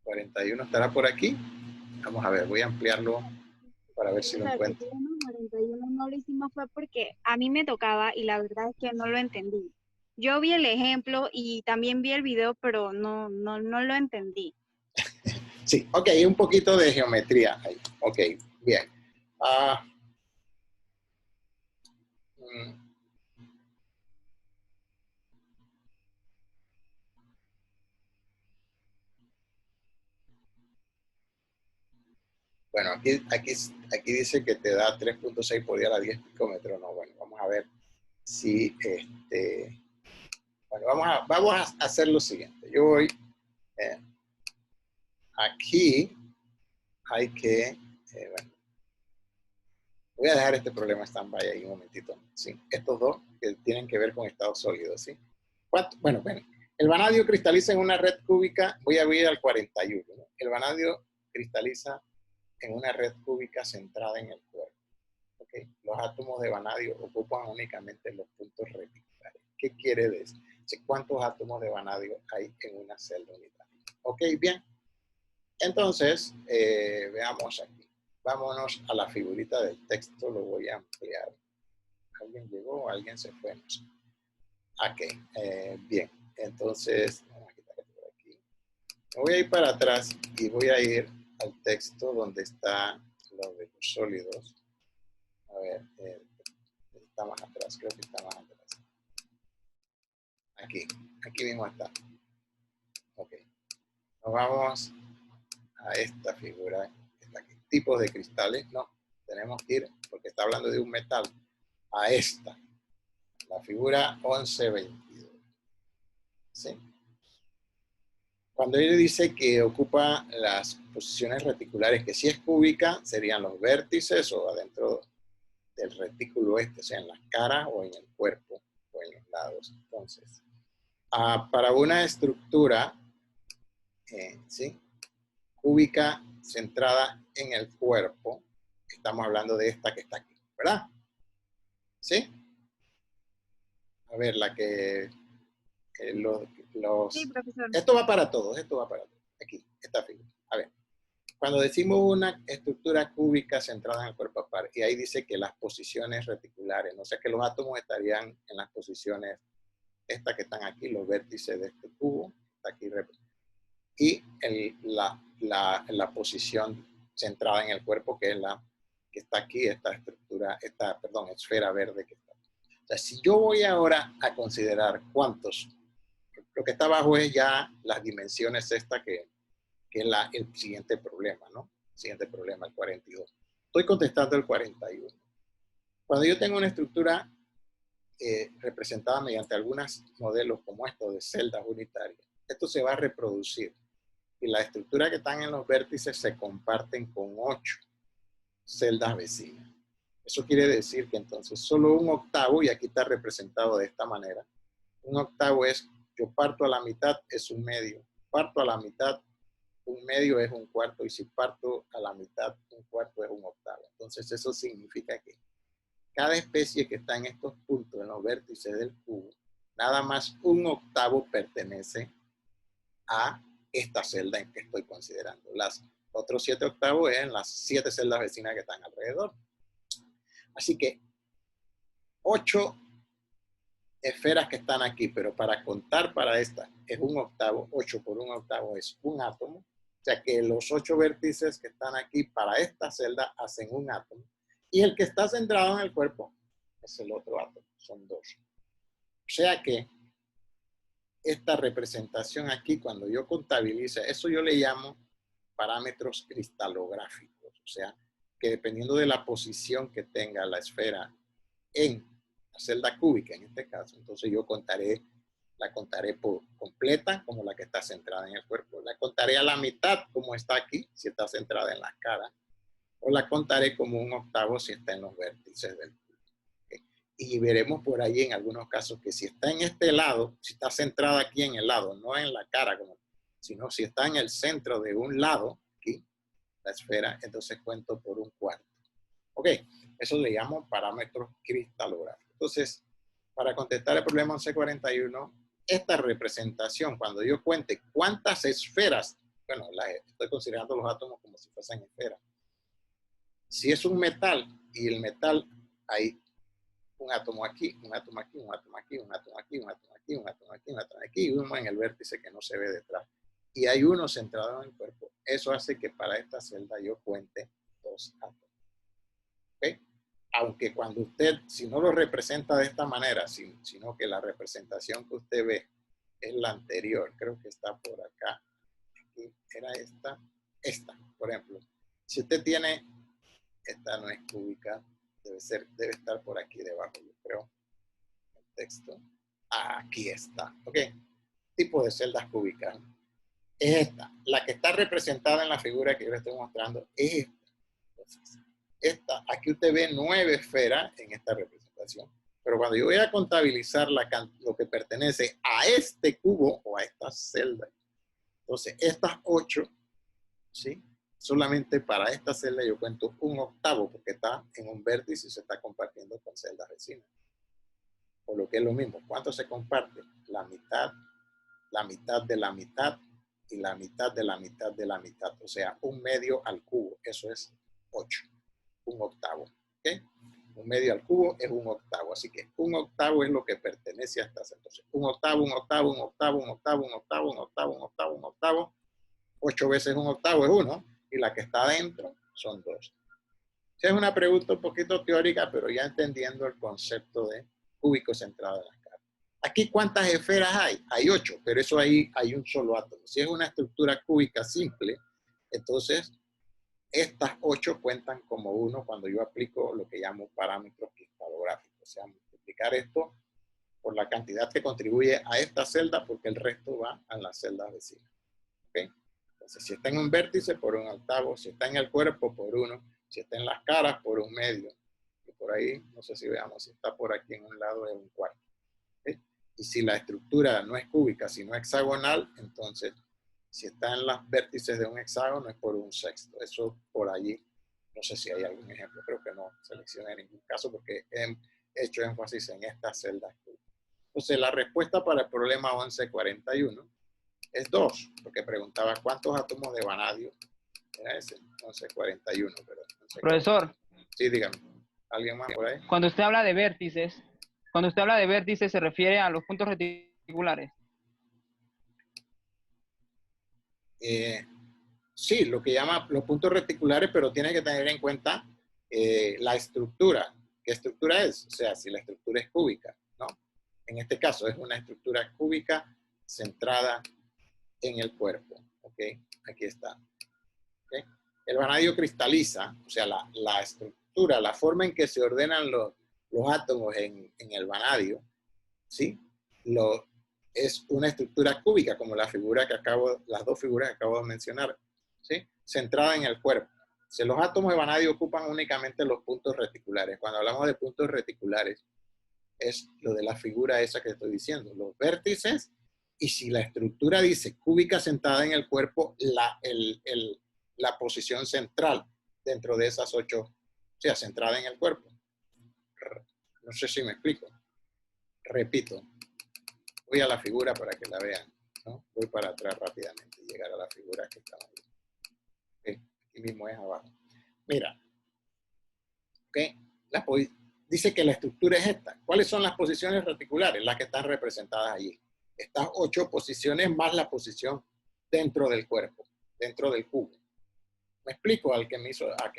41 estará por aquí. Vamos a ver, voy a ampliarlo para ver si lo encuentro. 41 no lo hicimos fue porque a mí me tocaba y la verdad es que no lo entendí. Yo vi el ejemplo y también vi el video, pero no lo entendí. Sí, ok, un poquito de geometría ahí. Ok, bien. Bueno, aquí dice que te da 3.6 por día a la 10 picómetros. No, bueno, vamos a ver si bueno, vamos a hacer lo siguiente. Yo voy aquí, hay que, bueno, voy a dejar este problema stand-by ahí un momentito. ¿Sí? Estos dos que tienen que ver con estados sólidos, ¿sí? Bueno, el vanadio cristaliza en una red cúbica, voy a ir al 41, ¿no? El vanadio cristaliza en una red cúbica centrada en el cuerpo. ¿Okay? Los átomos de vanadio ocupan únicamente los puntos reticulares. ¿Qué quiere decir? ¿Cuántos átomos de vanadio hay en una celda unitaria? Ok, bien. Entonces, veamos aquí. Vámonos a la figurita del texto, lo voy a ampliar. ¿Alguien llegó o alguien se fue? No sé. Ok, bien. Entonces, vamos a quitar esto por aquí. Me voy a ir para atrás y voy a ir al texto donde está lo de los sólidos. A ver, está más atrás, creo que está más atrás. Aquí mismo está. Ok. Nos vamos a esta figura. Está aquí. Tipos de cristales. No, tenemos que ir, porque está hablando de un metal, a esta. La figura 1122. ¿Sí? Cuando él dice que ocupa las posiciones reticulares, que si es cúbica, serían los vértices o adentro del retículo este, o sea, en las caras o en el cuerpo o en los lados. Entonces, para una estructura, ¿sí? Cúbica centrada en el cuerpo, estamos hablando de esta que está aquí, ¿verdad? ¿Sí? A ver, la que Sí, profesor. Esto va para todos, Aquí, esta figura. A ver, cuando decimos una estructura cúbica centrada en el cuerpo par, y ahí dice que las posiciones reticulares, o sea que los átomos estarían en las posiciones, estas que están aquí, los vértices de este cubo, está aquí, y la posición centrada en el cuerpo, que es la que está aquí, esta estructura, esfera verde que está. O sea, si yo voy ahora a considerar cuántos, lo que está abajo es ya las dimensiones que es el siguiente problema, ¿no? El siguiente problema, el 42. Estoy contestando el 41. Cuando yo tengo una estructura representada mediante algunos modelos como estos de celdas unitarias, esto se va a reproducir. Y la estructura que están en los vértices se comparten con 8 celdas vecinas. Eso quiere decir que entonces solo un octavo, y aquí está representado de esta manera, un octavo es, yo parto a la mitad, es un medio. Parto a la mitad, un medio es un cuarto, y si parto a la mitad, un cuarto es un octavo. Entonces eso significa que cada especie que está en estos puntos, en los vértices del cubo, nada más un octavo pertenece a esta celda en que estoy considerando. Los otros 7 octavos en las 7 celdas vecinas que están alrededor. Así que 8 esferas que están aquí, pero para contar para esta es un octavo, 8 por un octavo es un átomo. O sea que los 8 vértices que están aquí para esta celda hacen un átomo. Y el que está centrado en el cuerpo es el otro átomo, son 2. O sea que esta representación aquí, cuando yo contabilice, eso yo le llamo parámetros cristalográficos. O sea, que dependiendo de la posición que tenga la esfera en la celda cúbica, en este caso, entonces yo la contaré por completa, como la que está centrada en el cuerpo. La contaré a la mitad, como está aquí, si está centrada en las caras. O la contaré como un octavo si está en los vértices del cubo. ¿Okay? Y veremos por ahí en algunos casos que si está en este lado, si está centrada aquí en el lado, no en la cara, sino si está en el centro de un lado, aquí, la esfera, entonces cuento por un cuarto. Ok, eso le llamo parámetros cristalográficos. Entonces, para contestar el problema 1141, esta representación, cuando yo cuente cuántas esferas, bueno, estoy considerando los átomos como si fuesen esferas. Si es un metal, y el metal hay un átomo aquí, un átomo aquí, un átomo aquí, un átomo aquí, un átomo aquí, un átomo aquí, un átomo aquí, y uno en el vértice que no se ve detrás. Y hay uno centrado en el cuerpo. Eso hace que para esta celda yo cuente 2 átomos. ¿Okay? Aunque cuando usted, si no lo representa de esta manera, sino que la representación que usted ve es la anterior, creo que está por acá. Aquí era esta, por ejemplo. Si usted tiene, esta no es cúbica, debe estar por aquí debajo, yo creo, el texto. Aquí está, ¿ok? Tipo de celdas cúbicas. Es esta. La que está representada en la figura que yo le estoy mostrando es esta. Entonces, aquí usted ve 9 esferas en esta representación. Pero cuando yo voy a contabilizar lo que pertenece a este cubo o a esta celda, entonces estas 8, ¿sí? Solamente para esta celda yo cuento un octavo porque está en un vértice y se está compartiendo con celdas vecinas. Por lo que es lo mismo. ¿Cuánto se comparte? La mitad de la mitad y la mitad de la mitad de la mitad. O sea, un medio al cubo. Eso es 8. Un octavo. ¿Ok? Un medio al cubo es un octavo. Así que un octavo es lo que pertenece a esta celda. Entonces, un octavo, un octavo, un octavo, un octavo, un octavo, un octavo, un octavo, un octavo. 8 veces un octavo es 1. Y la que está adentro son 2. Es una pregunta un poquito teórica, pero ya entendiendo el concepto de cúbico centrado en las caras. Aquí, ¿cuántas esferas hay? Hay 8, pero eso ahí hay un solo átomo. Si es una estructura cúbica simple, entonces estas 8 cuentan como 1 cuando yo aplico lo que llamo parámetros cristalográficos. O sea, multiplicar esto por la cantidad que contribuye a esta celda, porque el resto va a las celdas vecinas. ¿Okay? Entonces, si está en un vértice, por un octavo. Si está en el cuerpo, por 1. Si está en las caras, por un medio. Y por ahí, no sé si veamos, si está por aquí en un lado, es un cuarto. ¿Okay? Y si la estructura no es cúbica, sino hexagonal, entonces, si está en los vértices de un hexágono, es por un sexto. Eso por allí, no sé si hay algún ejemplo. Creo que no seleccioné ningún caso porque he hecho énfasis en estas celdas cúbicas. Entonces, la respuesta para el problema 1141 es 2, porque preguntaba cuántos átomos de vanadio. Era ese, 1141, pero 1141. Profesor, Sí, dígame. ¿Alguien más por ahí? cuando usted habla de vértices, se refiere a los puntos reticulares. Sí, lo que llama los puntos reticulares, pero tiene que tener en cuenta la estructura. ¿Qué estructura es? O sea, si la estructura es cúbica, ¿no? En este caso es una estructura cúbica centrada en el cuerpo. ¿Ok? Aquí está. ¿Okay? El vanadio cristaliza, o sea, la estructura, la forma en que se ordenan los átomos en el vanadio, ¿sí? Es una estructura cúbica, como las dos figuras que acabo de mencionar, ¿sí? Centrada en el cuerpo. Si los átomos de vanadio ocupan únicamente los puntos reticulares. Cuando hablamos de puntos reticulares, es lo de la figura esa que estoy diciendo, los vértices, y si la estructura dice cúbica sentada en el cuerpo, la posición central dentro de esas 8, o sea, centrada en el cuerpo. No sé si me explico. Repito, voy a la figura para que la vean, ¿no? Voy para atrás rápidamente y llegar a la figura que está ahí. Okay. Aquí mismo es abajo. Mira, ¿okay? Dice que la estructura es esta. ¿Cuáles son las posiciones reticulares? Las que están representadas allí. Estas 8 posiciones más la posición dentro del cuerpo, dentro del cubo. ¿Me explico? ¿A quién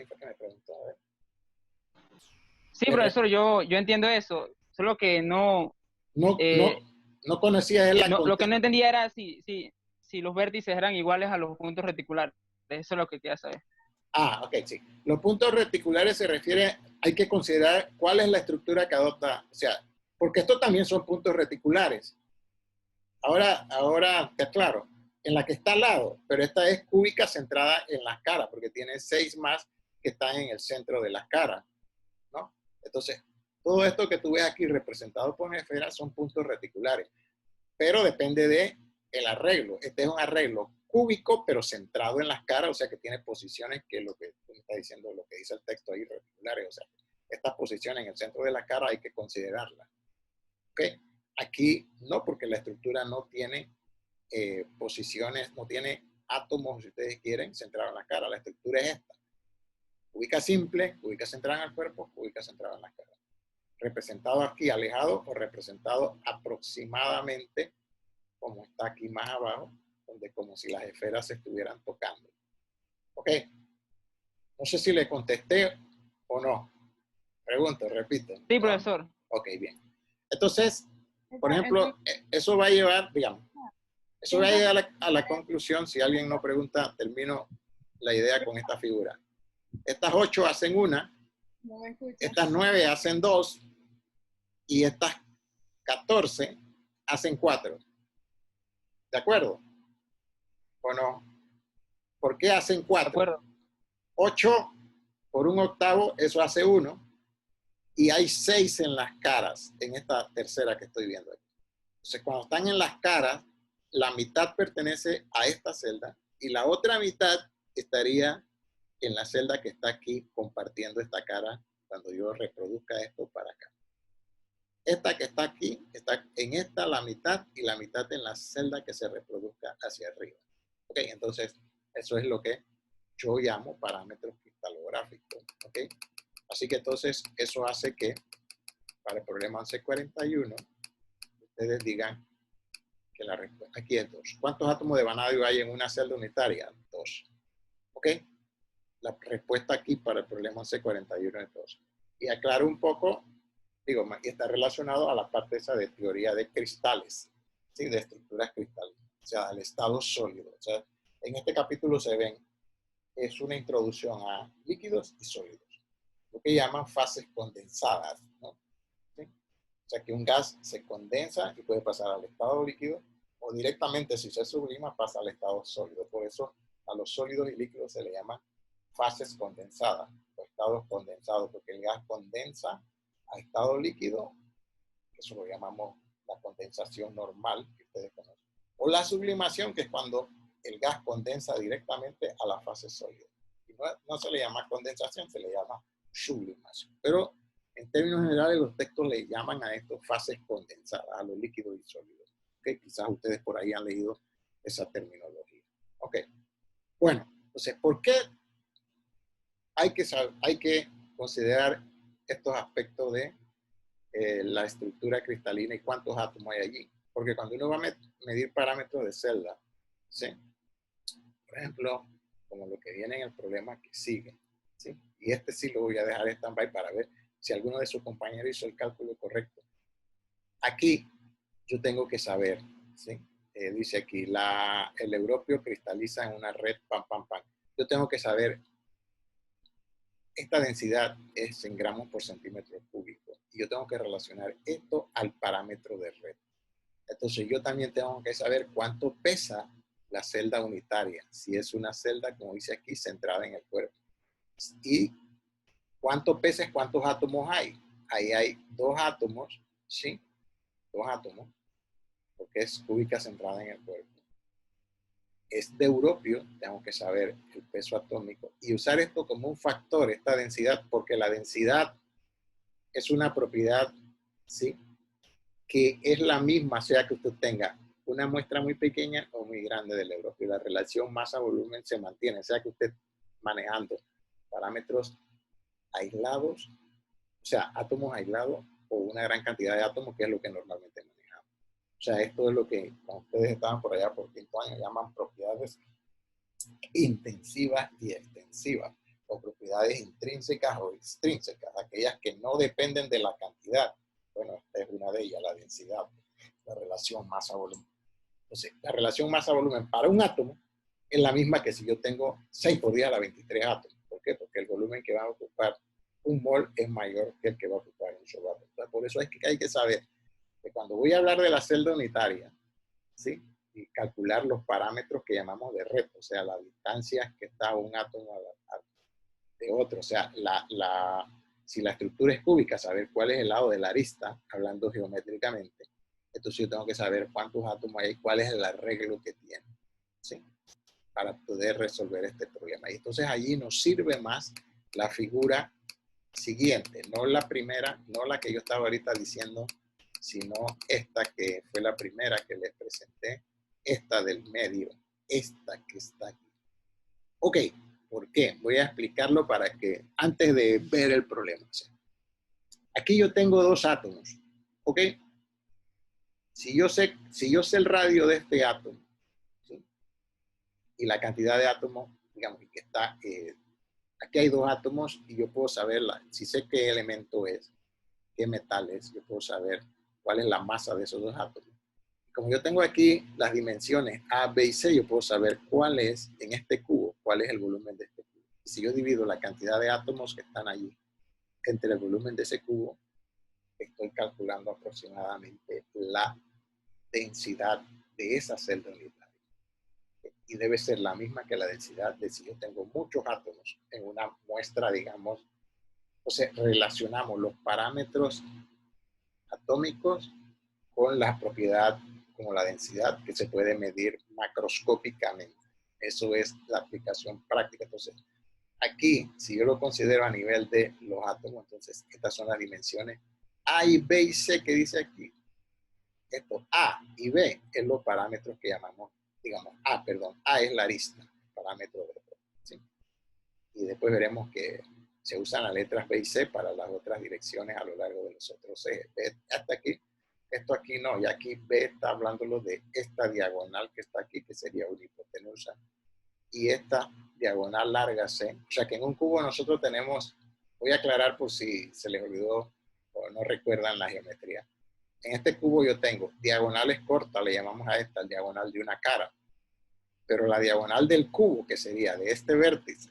fue que me preguntó? A ver. Sí, profesor, yo entiendo eso. Solo que no conocía él lo que no entendía era si los vértices eran iguales a los puntos reticulares. Eso es lo que quería saber. Ah, ok, sí. Los puntos reticulares se refiere, hay que considerar cuál es la estructura que adopta, o sea, porque estos también son puntos reticulares. Ahora te aclaro, en la que está al lado, pero esta es cúbica centrada en las caras, porque tiene 6 más que están en el centro de las caras, ¿no? Entonces, todo esto que tú ves aquí representado por esferas son puntos reticulares, pero depende del arreglo. Este es un arreglo cúbico, pero centrado en las caras, o sea que tiene posiciones que lo que tú me estás diciendo, lo que dice el texto ahí, reticulares, o sea, estas posiciones en el centro de la cara hay que considerarlas. ¿Ok? Aquí no, porque la estructura no tiene posiciones, no tiene átomos, si ustedes quieren, centrados en la cara. La estructura es esta. Cúbica simple, cúbica centrada en el cuerpo, cúbica centrada en la cara. Representado aquí alejado o representado aproximadamente como está aquí más abajo, donde como si las esferas se estuvieran tocando. Ok. No sé si le contesté o no. Pregunto, repito. Sí, profesor. Ok, bien. Entonces, por ejemplo, eso va a llevar, digamos, eso va a llegar a la conclusión, si alguien no pregunta, termino la idea con esta figura. Estas 8 hacen 1, estas 9 hacen 2, y estas 14 hacen 4. ¿De acuerdo? ¿O no? ¿Por qué hacen 4? De acuerdo. 8 por un octavo, eso hace 1. Y hay 6 en las caras, en esta tercera que estoy viendo aquí. Entonces, cuando están en las caras, la mitad pertenece a esta celda y la otra mitad estaría en la celda que está aquí compartiendo esta cara cuando yo reproduzca esto para acá. Esta que está aquí, está en esta la mitad y la mitad en la celda que se reproduzca hacia arriba. Ok, entonces eso es lo que yo llamo parámetros cristalográficos. Ok, Así que entonces eso hace que para el problema 1141 ustedes digan que la respuesta aquí es 2. ¿Cuántos átomos de vanadio hay en una celda unitaria? 2. ¿Ok? La respuesta aquí para el problema 1141 es 2. Y aclaro un poco, digo, está relacionado a la parte esa de teoría de cristales, ¿sí? De estructuras cristales, o sea, al estado sólido. O sea, en este capítulo se ven, es una introducción a líquidos y sólidos, lo que llaman fases condensadas, ¿no? ¿Sí? O sea, que un gas se condensa y puede pasar al estado líquido, o directamente, si se sublima, pasa al estado sólido. Por eso a los sólidos y líquidos se le llaman fases condensadas o estados condensados, porque el gas condensa a estado líquido, eso lo llamamos la condensación normal que ustedes conocen. O la sublimación, que es cuando el gas condensa directamente a la fase sólida. Y no se le llama condensación, se le llama sublimación. Pero en términos generales los textos le llaman a esto fases condensadas, a los líquidos y sólidos. ¿Okay? Quizás ustedes por ahí han leído esa terminología. Ok. Bueno, entonces, ¿por qué hay que considerar estos aspectos de la estructura cristalina y cuántos átomos hay allí? Porque cuando uno va a medir parámetros de celda, ¿sí? Por ejemplo, como lo que viene en el problema que sigue, ¿sí? Y este sí lo voy a dejar en stand-by para ver si alguno de sus compañeros hizo el cálculo correcto. Aquí yo tengo que saber, ¿sí? Dice aquí, el europeo cristaliza en una red, pam, pam, pam. Yo tengo que saber, esta densidad es en gramos por centímetro cúbico. Y yo tengo que relacionar esto al parámetro de red. Entonces yo también tengo que saber cuánto pesa la celda unitaria. Si es una celda, como dice aquí, centrada en el cuerpo. Y cuánto pesa es cuántos átomos hay. Ahí hay 2 átomos, ¿sí? 2 átomos, porque es cúbica centrada en el cuerpo. Es de europeo, tengo que saber el peso atómico y usar esto como un factor, esta densidad, porque la densidad es una propiedad, ¿sí? Que es la misma, sea que usted tenga una muestra muy pequeña o muy grande del europeo. La relación masa-volumen se mantiene, sea que usted manejando parámetros aislados, o sea, átomos aislados o una gran cantidad de átomos, que es lo que normalmente manejamos. O sea, esto es lo que, cuando ustedes estaban por allá por quinto año, llaman propiedades intensivas y extensivas, o propiedades intrínsecas o extrínsecas, aquellas que no dependen de la cantidad. Bueno, esta es una de ellas, la densidad, la relación masa-volumen. Entonces, la relación masa-volumen para un átomo es la misma que si yo tengo 6 por 10 a la 23 átomos. ¿Por qué? Porque el volumen que va a ocupar un mol es mayor que el que va a ocupar un solo átomo. Entonces, por eso es que hay que saber que cuando voy a hablar de la celda unitaria, ¿sí? Y calcular los parámetros que llamamos de red, o sea, la distancia que está un átomo de otro, o sea, si la estructura es cúbica, saber cuál es el lado de la arista, hablando geométricamente, entonces yo tengo que saber cuántos átomos hay, cuál es el arreglo que tiene, ¿sí? Para poder resolver este problema. Y entonces allí nos sirve más la figura siguiente, no la primera, no la que yo estaba ahorita diciendo, sino esta que fue la primera que les presenté, esta del medio, esta que está aquí. Ok, ¿por qué? Voy a explicarlo para que, antes de ver el problema. Aquí yo tengo 2 átomos, ¿ok? Si yo sé el radio de este átomo, ¿sí? Y la cantidad de átomos, digamos, que está, aquí hay 2 átomos y yo puedo saber, si sé qué elemento es, qué metal es, yo puedo saber cuál es la masa de esos 2 átomos. Como yo tengo aquí las dimensiones A, B y C, yo puedo saber cuál es, en este cubo, cuál es el volumen de este cubo. Si yo divido la cantidad de átomos que están allí entre el volumen de ese cubo, estoy calculando aproximadamente la densidad de esa celda unitaria. Y debe ser la misma que la densidad de si yo tengo muchos átomos en una muestra, digamos. Entonces relacionamos los parámetros atómicos con la propiedad como la densidad, que se puede medir macroscópicamente. Eso es la aplicación práctica. Entonces, aquí, si yo lo considero a nivel de los átomos, entonces estas son las dimensiones A y B y C que dice aquí. Esto A y B es los parámetros que llamamos, digamos, A es la arista, parámetro de, ¿sí? Y después veremos que Se usan las letras B y C para las otras direcciones a lo largo de los otros ejes. B hasta aquí. Esto aquí no, y aquí B está hablándolo de esta diagonal que está aquí, que sería una hipotenusa, y esta diagonal larga C. O sea que en un cubo nosotros tenemos, voy a aclarar por si se les olvidó o no recuerdan la geometría. En este cubo yo tengo diagonales cortas, le llamamos a esta el diagonal de una cara, pero la diagonal del cubo, que sería de este vértice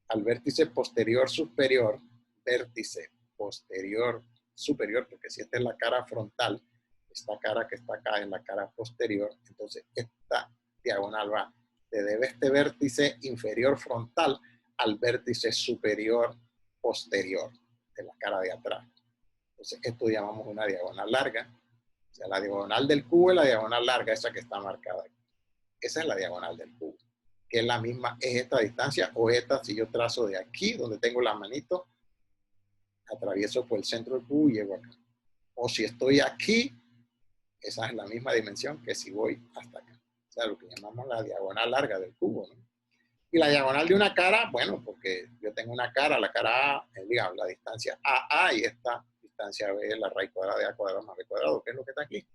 al vértice posterior superior, vértice posterior superior, porque si esta es la cara frontal, esta cara que está acá es la cara posterior, entonces esta diagonal va desde este vértice inferior frontal al vértice superior posterior de la cara de atrás. Entonces esto llamamos una diagonal larga. O sea, la diagonal del cubo es la diagonal larga, esa que está marcada aquí. Esa es la diagonal del cubo, que es la misma, es esta distancia, o esta, si yo trazo de aquí, donde tengo la manito, atravieso por el centro del cubo y llego acá. O si estoy aquí, esa es la misma dimensión que si voy hasta acá. O sea, lo que llamamos la diagonal larga del cubo, ¿no? Y la diagonal de una cara, bueno, porque yo tengo una cara, la cara A, digamos, la distancia AA, y esta distancia B es la raíz cuadrada de A cuadrado más B cuadrado, que es lo que está aquí.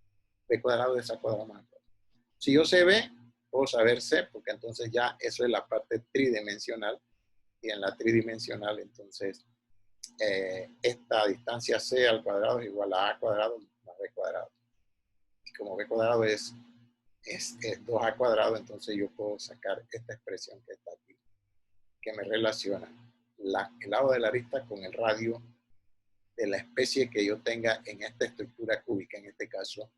B cuadrado de A cuadrado más B cuadrado. Si yo sé B, puedo saber C, porque entonces ya eso es la parte tridimensional, y en la tridimensional, entonces, esta distancia C al cuadrado es igual a A cuadrado más B cuadrado. Y como B cuadrado es 2A cuadrado, entonces yo puedo sacar esta expresión que está aquí, que me relaciona el lado de la arista con el radio de la especie que yo tenga en esta estructura cúbica, en este caso,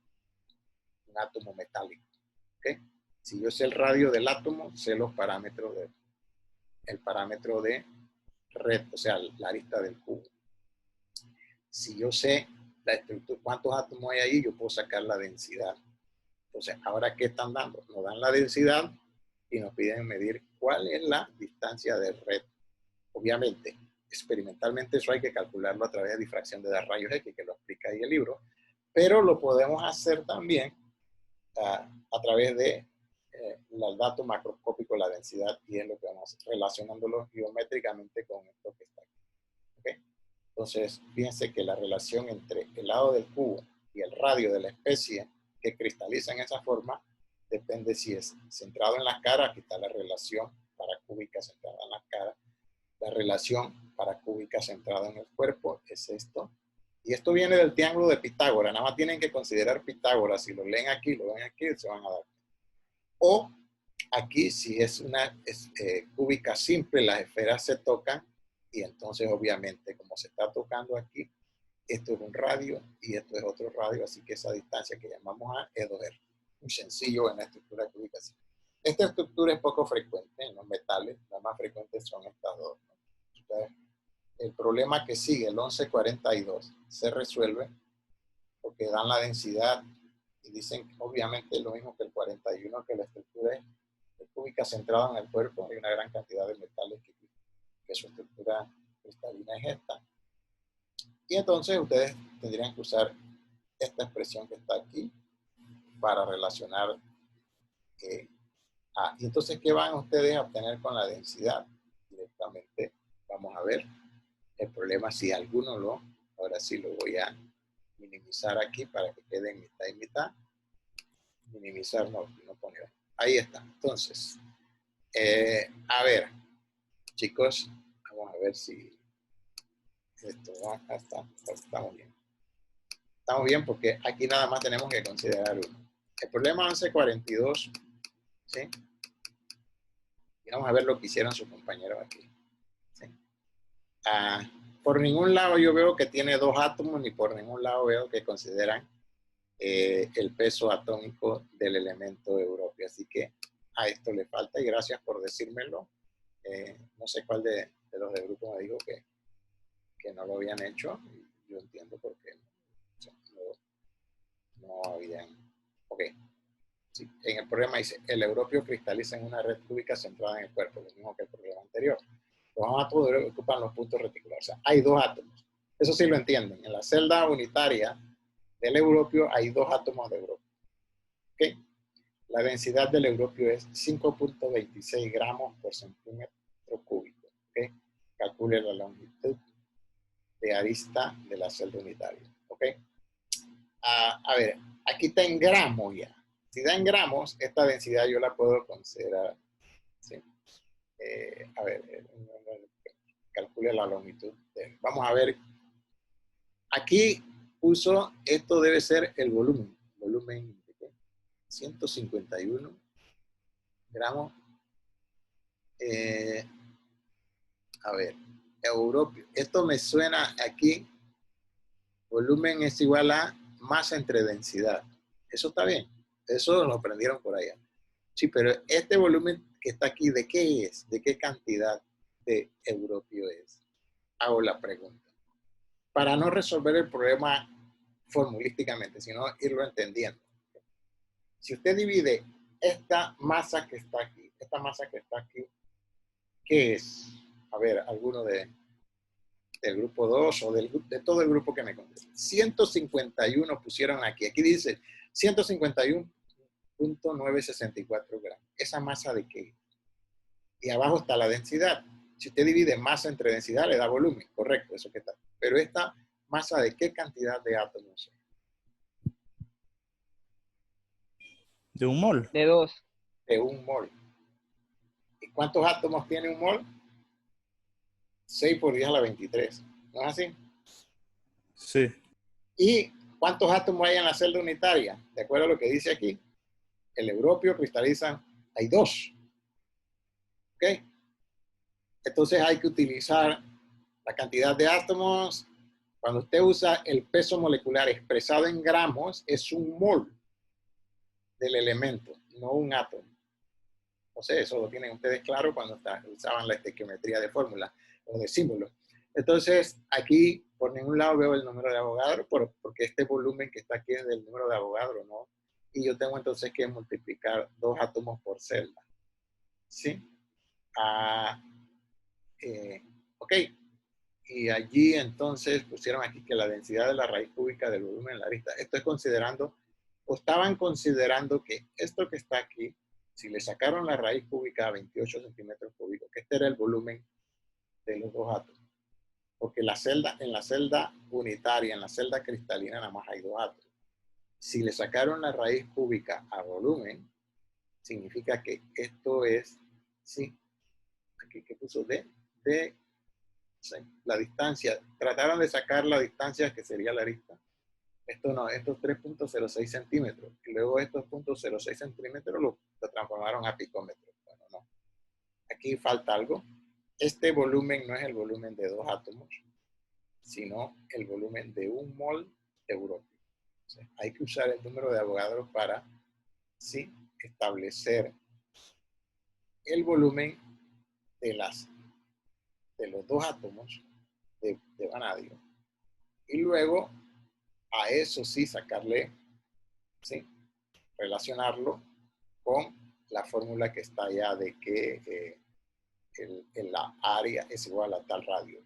un átomo metálico. ¿Okay? Si yo sé el radio del átomo, sé los parámetros el parámetro de red, o sea, la arista del cubo. Si yo sé la estructura, cuántos átomos hay ahí, yo puedo sacar la densidad. Entonces, ¿ahora qué están dando? Nos dan la densidad y nos piden medir cuál es la distancia de red. Obviamente, experimentalmente eso hay que calcularlo a través de difracción de rayos X, que lo explica ahí el libro, pero lo podemos hacer también a través de el dato macroscópico, la densidad, y es lo que vamos relacionándolo geométricamente con esto que está aquí. ¿Okay? Entonces, fíjense que la relación entre el lado del cubo y el radio de la especie que cristaliza en esa forma depende si es centrado en las caras, aquí está la relación paracúbica centrada en las caras, la relación paracúbica centrada en el cuerpo es esto, y esto viene del triángulo de Pitágoras. Nada más tienen que considerar Pitágoras, si lo leen aquí, lo ven aquí, se van a dar. O aquí, si es una cúbica simple, las esferas se tocan, y entonces obviamente como se está tocando aquí, esto es un radio y esto es otro radio, así que esa distancia que llamamos A es 2R. Muy sencillo en la estructura cúbica. Esta estructura es poco frecuente en los metales, las más frecuentes son estas dos, ¿no? Entonces, el problema que sigue, el 1142, se resuelve porque dan la densidad y dicen obviamente lo mismo que el 41, que la estructura es cúbica centrada en el cuerpo, hay una gran cantidad de metales que su estructura cristalina es esta. Y entonces ustedes tendrían que usar esta expresión que está aquí para relacionar y entonces, ¿qué van ustedes a obtener con la densidad? Directamente vamos a ver el problema, si alguno ahora sí lo voy a minimizar aquí para que quede en mitad y mitad. Minimizar, no poner. Ahí está. Entonces, a ver, chicos, vamos a ver si esto va, estamos bien. Estamos bien porque aquí nada más tenemos que considerar uno. El problema 1142, ¿sí? Y vamos a ver lo que hicieron sus compañeros aquí. ¿Sí? Por ningún lado yo veo que tiene dos átomos, ni por ningún lado veo que consideran el peso atómico del elemento europeo. Así que a esto le falta, y gracias por decírmelo. No sé cuál de los del grupo me dijo que no lo habían hecho. Yo entiendo por qué no habían. Ok. Sí, en el problema dice, el europeo cristaliza en una red cúbica centrada en el cuerpo, lo mismo que el problema anterior. Los átomos ocupan los puntos reticulares. O sea, hay dos átomos. Eso sí lo entienden. En la celda unitaria del europeo hay dos átomos de europeo. ¿Okay? La densidad del europeo es 5.26 gramos por centímetro cúbico. ¿Okay? Calcule la longitud de arista de la celda unitaria. ¿Ok? A ver, aquí está en gramos ya. Si da en gramos, esta densidad yo la puedo considerar. ¿Sí? A ver, calcule la longitud. Vamos a ver. Aquí puso, esto debe ser el volumen. Volumen de ¿qué? 151 gramos. A ver, europeo. Esto me suena aquí. Volumen es igual a masa entre densidad. Eso está bien. Eso lo aprendieron por allá. Sí, pero este volumen que está aquí, ¿de qué es? ¿De qué cantidad de europeo es? Hago la pregunta. Para no resolver el problema formulísticamente, sino irlo entendiendo. Si usted divide esta masa que está aquí, ¿qué es? A ver, alguno del grupo 2 o de todo el grupo que me conteste. 151 pusieron aquí. Aquí dice 151.964 gramos. ¿Esa masa de qué? Y abajo está la densidad. Si usted divide masa entre densidad, le da volumen. Correcto, eso que está. Pero esta masa de qué cantidad de átomos? ¿De un mol? De 2. De un mol. ¿Y cuántos átomos tiene un mol? 6 por 10 a la 23. ¿No es así? Sí. ¿Y cuántos átomos hay en la celda unitaria? De acuerdo a lo que dice aquí. El europeo cristaliza, hay 2. ¿Ok? Entonces hay que utilizar la cantidad de átomos. Cuando usted usa el peso molecular expresado en gramos, es un mol del elemento, no un átomo. No sé, eso lo tienen ustedes claro cuando usaban la estequiometría de fórmula o de símbolos. Entonces, aquí por ningún lado veo el número de Avogadro, porque este volumen que está aquí es del número de Avogadro, ¿no? Y yo tengo entonces que multiplicar 2 átomos por celda. ¿Sí? Ok. Y allí entonces pusieron aquí que la densidad de la raíz cúbica del volumen en la arista. Esto es considerando, o estaban considerando que esto que está aquí, si le sacaron la raíz cúbica a 28 centímetros cúbicos, que este era el volumen de los 2 átomos. Porque en la celda unitaria, en la celda cristalina, nada más hay 2 átomos. Si le sacaron la raíz cúbica a volumen, significa que esto es, sí, aquí que puso la distancia. Trataron de sacar la distancia que sería la arista. Esto no, estos 3.06 centímetros. Y luego estos 0.06 centímetros lo transformaron a picómetros. Bueno, no. Aquí falta algo. Este volumen no es el volumen de 2 átomos, sino el volumen de un mol de europeo. Entonces, hay que usar el número de Avogadro para, sí, establecer el volumen de los 2 átomos de vanadio. Y luego, a eso sí, sacarle, sí, relacionarlo con la fórmula que está allá de que la área es igual a tal radio.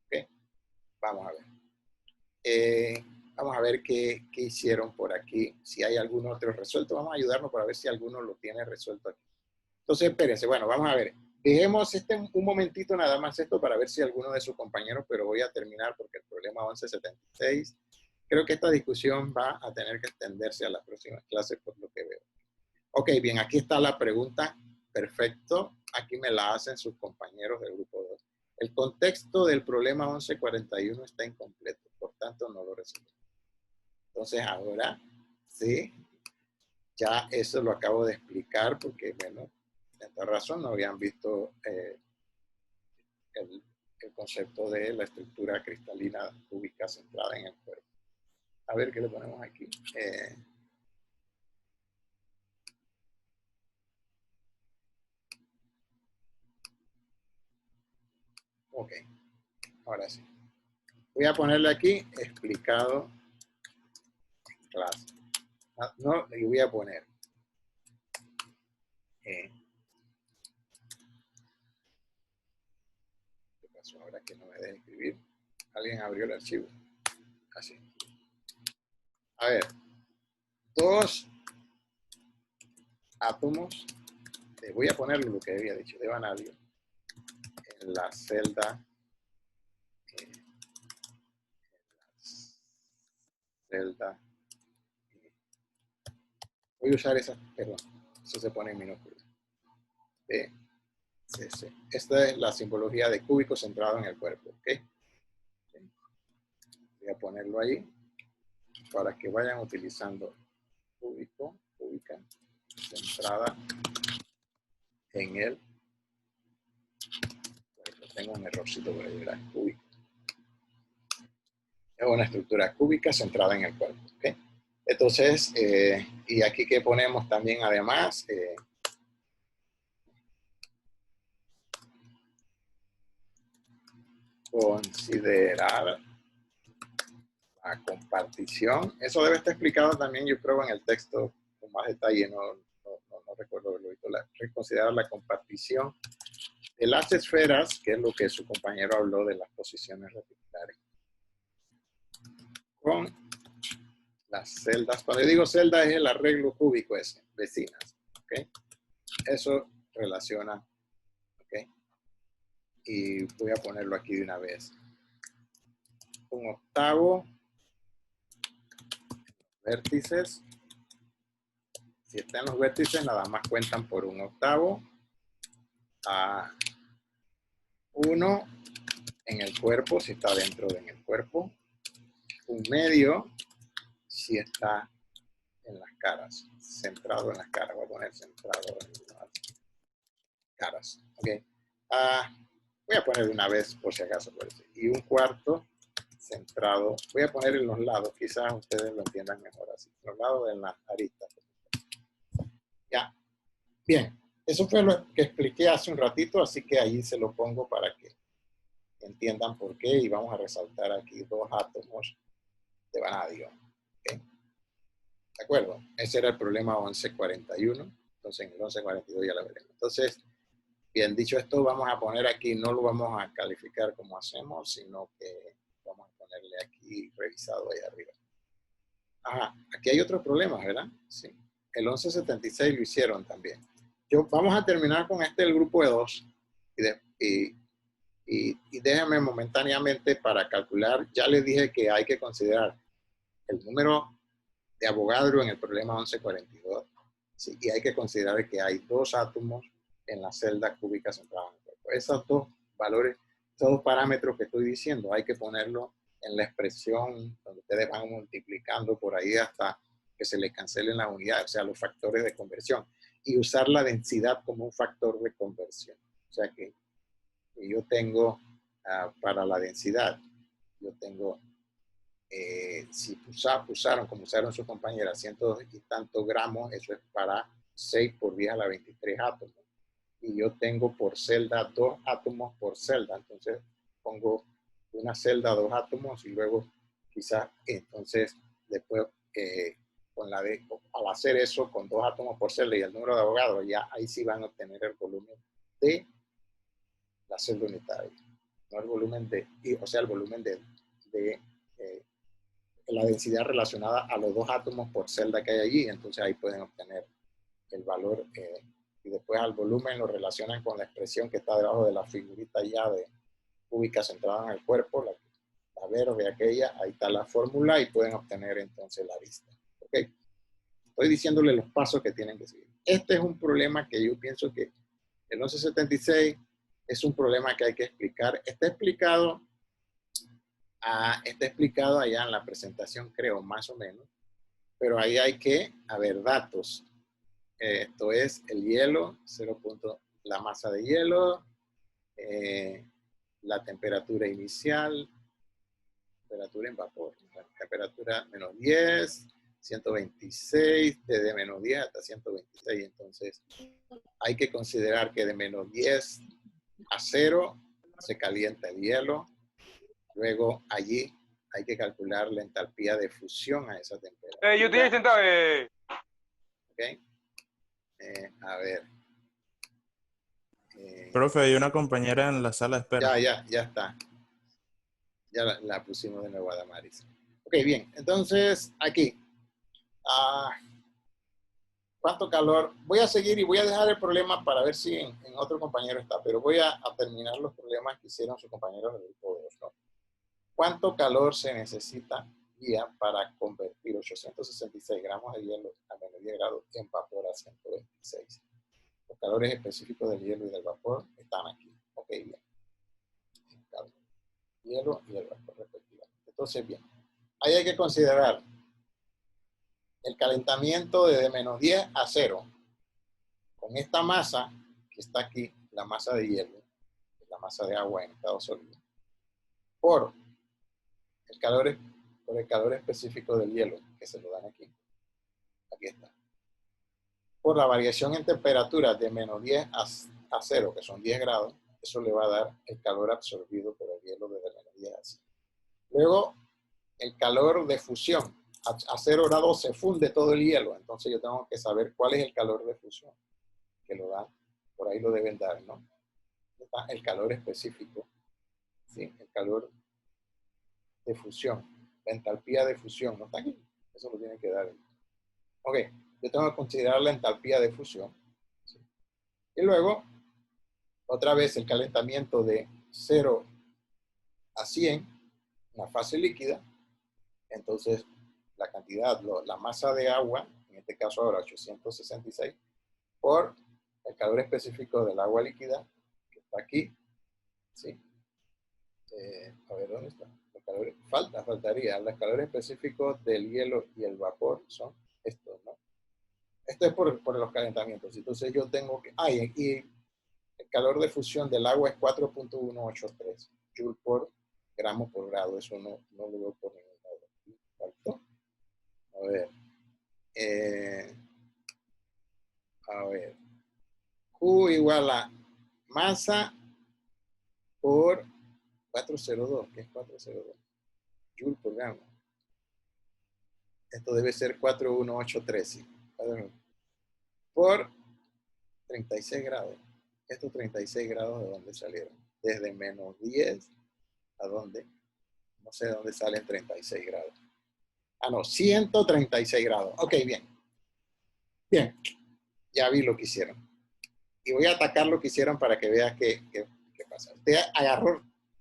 ¿Ok? Vamos a ver. Vamos a ver qué hicieron por aquí. Si hay algún otro resuelto, vamos a ayudarnos para ver si alguno lo tiene resuelto aquí. Entonces, espérense. Bueno, vamos a ver. Dejemos un momentito nada más esto para ver si alguno de sus compañeros, pero voy a terminar porque el problema 1176, creo que esta discusión va a tener que extenderse a las próximas clases por lo que veo. Ok, bien, aquí está la pregunta. Perfecto. Aquí me la hacen sus compañeros del grupo 2. El contexto del problema 1141 está incompleto, por tanto no lo resuelvo. Entonces ahora, sí, ya eso lo acabo de explicar porque, bueno, de esta razón no habían visto el concepto de la estructura cristalina cúbica centrada en el cuerpo. A ver qué le ponemos aquí. Ok, ahora sí. Voy a ponerle aquí explicado en clase. No, y voy a poner ¿qué pasó ahora que no me deja escribir? Alguien abrió el archivo. Así. A ver. 2 átomos. Voy a poner lo que había dicho de vanadio en la celda celda. Voy a usar esa, perdón, eso se pone en minúscula. B, C, C. Esta es la simbología de cúbico centrado en el cuerpo, ¿ok? Voy a ponerlo ahí para que vayan utilizando cúbico, cúbica, centrada en el cuerpo. Tengo un errorcito por ahí, ¿verdad? Cúbico. Es una estructura cúbica centrada en el cuerpo, ¿ok? Entonces, y aquí que ponemos también además, considerar la compartición. Eso debe estar explicado también, yo creo, en el texto con más detalle, no recuerdo haberlo visto. Considerar la compartición de las esferas, que es lo que su compañero habló de las posiciones reticulares, con las celdas. Cuando yo digo celda es el arreglo cúbico ese, vecinas, ¿ok? Eso relaciona, ¿ok? Y voy a ponerlo aquí de una vez. Un octavo, vértices. Si están los vértices, nada más cuentan por un octavo. A 1 en el cuerpo, si está dentro de en el cuerpo. Un medio, si está en las caras, centrado en las caras. Voy a poner centrado en las caras. Ok. Voy a poner una vez por si acaso. Y un cuarto centrado. Voy a poner en los lados. Quizás ustedes lo entiendan mejor así. En los lados de las aristas. Ya. Bien. Eso fue lo que expliqué hace un ratito. Así que ahí se lo pongo para que entiendan por qué. Y vamos a resaltar aquí 2 átomos de vanadio. ¿Okay? ¿De acuerdo? Ese era el problema 1141. Entonces en el 1142 ya lo veremos. Entonces, bien, dicho esto, vamos a poner aquí, no lo vamos a calificar como hacemos, sino que vamos a ponerle aquí revisado ahí arriba. Ajá, aquí hay otros problemas, ¿verdad? Sí. El 1176 lo hicieron también. Vamos a terminar con el grupo de 2 y déjenme momentáneamente para calcular. Ya les dije que hay que considerar el número de Avogadro en el problema 1142. ¿Sí? Y hay que considerar que hay 2 átomos en la celda cúbica centrada en el cuerpo. Esos 2 valores, esos 2 parámetros que estoy diciendo, hay que ponerlo en la expresión donde ustedes van multiplicando por ahí hasta que se les cancelen las unidades, o sea, los factores de conversión. Y usar la densidad como un factor de conversión. O sea que yo tengo, para la densidad, yo tengo, si usaron, como usaron sus compañeras, 100 y tantos gramos, eso es para 6 por 10 a la 23 átomos. Y yo tengo por celda 2 átomos por celda. Entonces pongo una celda, 2 átomos y luego quizás, entonces después al hacer eso con 2 átomos por celda y el número de Avogadro, ya ahí sí van a obtener el volumen de la celda unitaria. No el volumen o sea, el volumen de la densidad relacionada a los 2 átomos por celda que hay allí. Entonces ahí pueden obtener el valor y después al volumen lo relacionan con la expresión que está debajo de la figurita ya de cúbica centrada en el cuerpo, la verde aquella, ahí está la fórmula y pueden obtener entonces la lista. ¿Ok? Estoy diciéndole los pasos que tienen que seguir. Este es un problema que yo pienso que el 1176 es un problema que hay que explicar. Está explicado allá en la presentación, creo, más o menos, pero ahí hay que haber datos. Esto es el hielo, la masa de hielo, la temperatura inicial, temperatura en vapor, la temperatura menos 10, 126, desde menos 10 hasta 126. Entonces, hay que considerar que de menos 10 a 0 se calienta el hielo. Luego, allí hay que calcular la entalpía de fusión a esa temperatura. Yo estoy sentado. ¿Ok? A ver. Profe, hay una compañera en la sala de espera. Ya está. Ya la pusimos de nuevo a Damaris. Ok, bien. Entonces, aquí. ¿Cuánto calor? Voy a seguir y voy a dejar el problema para ver si en otro compañero está, pero voy a terminar los problemas que hicieron sus compañeros del grupo 2, ¿no? ¿Cuánto calor se necesita guía para convertir 866 gramos de hielo a menos 10 grados en vapor a 126. Los calores específicos del hielo y del vapor están aquí. Ok, bien. El hielo y el vapor respectivamente. Entonces, bien. Ahí hay que considerar el calentamiento de menos 10 a 0. Con esta masa que está aquí, la masa de hielo, la masa de agua en estado sólido, por el calor específico del hielo, que se lo dan aquí. Aquí está. Por la variación en temperatura de menos 10 a 0, que son 10 grados, eso le va a dar el calor absorbido por el hielo desde menos 10 a 0. Luego, el calor de fusión. A 0 grados se funde todo el hielo, entonces yo tengo que saber cuál es el calor de fusión, que lo dan, por ahí lo deben dar, ¿no? Está el calor específico, ¿sí? El calor de fusión, la entalpía de fusión, ¿no está aquí? Eso lo tiene que dar. Ok, yo tengo que considerar la entalpía de fusión, ¿sí? Y luego, otra vez el calentamiento de 0 a 100, una fase líquida, entonces la cantidad, la masa de agua, en este caso ahora 866, por el calor específico del agua líquida, que está aquí, ¿sí? A ver, ¿dónde está? Faltaría. Los calores específicos del hielo y el vapor son estos, ¿no? Esto es por los calentamientos. Entonces yo tengo que... y el calor de fusión del agua es 4.183 joule por gramo por grado. Eso no lo veo por ningún lado. ¿Faltó? A ver. Q igual a masa por 402. ¿Qué es 402? Joule por gramo. Esto debe ser 4183, ¿sí? Por 36 grados. Estos 36 grados, ¿de dónde salieron? Desde menos 10 a dónde. No sé de dónde salen 36 grados. Ah, no, 136 grados. Ok, bien. Bien. Ya vi lo que hicieron. Y voy a atacar lo que hicieron para que veas qué pasa. Ustedes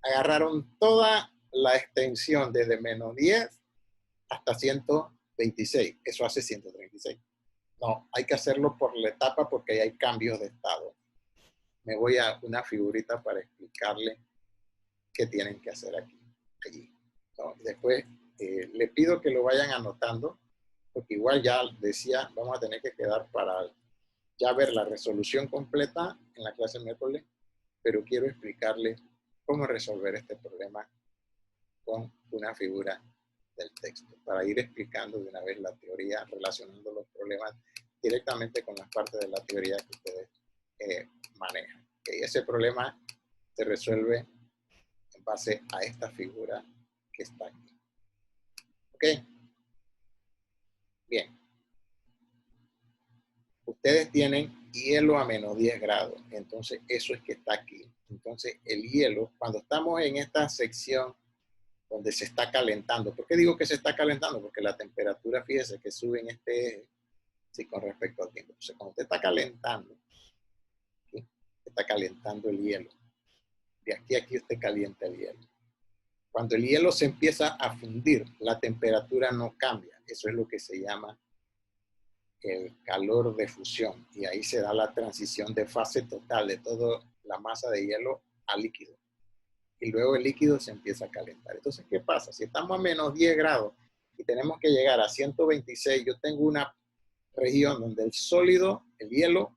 agarraron toda la extensión desde menos 10 hasta 126. Eso hace 136. No, hay que hacerlo por la etapa porque ahí hay cambios de estado. Me voy a una figurita para explicarle qué tienen que hacer allí. ¿No? Después le pido que lo vayan anotando, porque igual ya decía, vamos a tener que quedar para ya ver la resolución completa en la clase miércoles, pero quiero explicarles cómo resolver este problema con una figura del texto, para ir explicando de una vez la teoría, relacionando los problemas directamente con las partes de la teoría que ustedes manejan. ¿Okay? Ese problema se resuelve en base a esta figura que está aquí. ¿Ok? Bien. Ustedes tienen hielo a menos 10 grados, entonces eso es que está aquí. Entonces el hielo, cuando estamos en esta sección donde se está calentando, ¿por qué digo que se está calentando? Porque la temperatura, fíjese que sube en este eje, sí, con respecto al tiempo. Entonces cuando usted está calentando, ¿sí? Está calentando el hielo. De aquí a aquí usted calienta el hielo. Cuando el hielo se empieza a fundir, la temperatura no cambia. Eso es lo que se llama el calor de fusión. Y ahí se da la transición de fase total de toda la masa de hielo a líquido. Y luego el líquido se empieza a calentar. Entonces, ¿qué pasa? Si estamos a menos 10 grados y tenemos que llegar a 126, yo tengo una región donde el sólido, el hielo,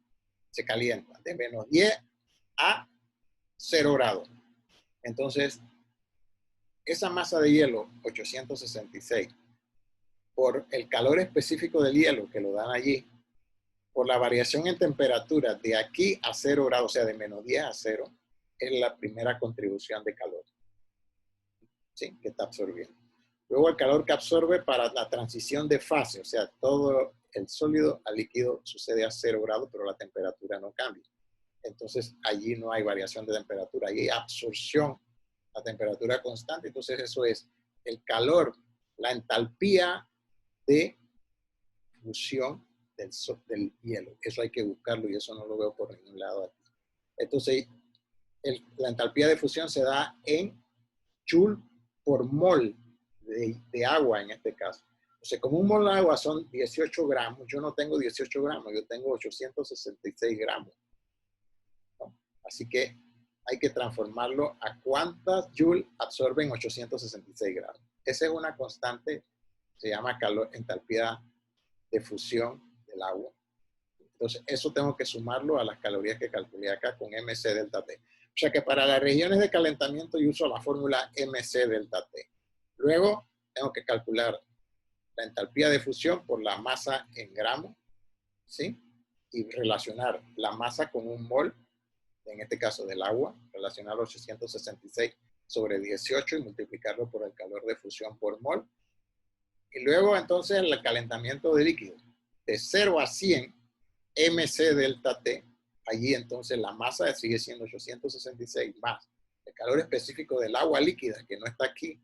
se calienta de menos 10 a 0 grados. Entonces, esa masa de hielo, 866, por el calor específico del hielo que lo dan allí, por la variación en temperatura de aquí a 0 grados, o sea, de menos 10 a 0, es la primera contribución de calor, ¿sí? Que está absorbiendo. Luego el calor que absorbe para la transición de fase, o sea, todo el sólido al líquido sucede a 0 grados, pero la temperatura no cambia. Entonces, allí no hay variación de temperatura, allí hay absorción a temperatura constante. Entonces, eso es el calor, la entalpía de fusión del hielo. Eso hay que buscarlo y eso no lo veo por ningún lado aquí. Entonces, la entalpía de fusión se da en joule por mol de agua en este caso. O sea, como un mol de agua son 18 gramos, yo no tengo 18 gramos, yo tengo 866 gramos, ¿no? Así que hay que transformarlo a cuántas joules absorben 866 gramos. Esa es una constante, se llama calor, entalpía de fusión del agua. Entonces, eso tengo que sumarlo a las calorías que calculé acá con MC delta T. O sea que para las regiones de calentamiento yo uso la fórmula MC delta T. Luego, tengo que calcular la entalpía de fusión por la masa en gramos, ¿sí? Y relacionar la masa con un mol, en este caso del agua, relacionar 866 sobre 18 y multiplicarlo por el calor de fusión por mol. Y luego, entonces, el calentamiento de líquido. De 0 a 100, MC delta T, allí entonces la masa sigue siendo 866 más el calor específico del agua líquida, que no está aquí,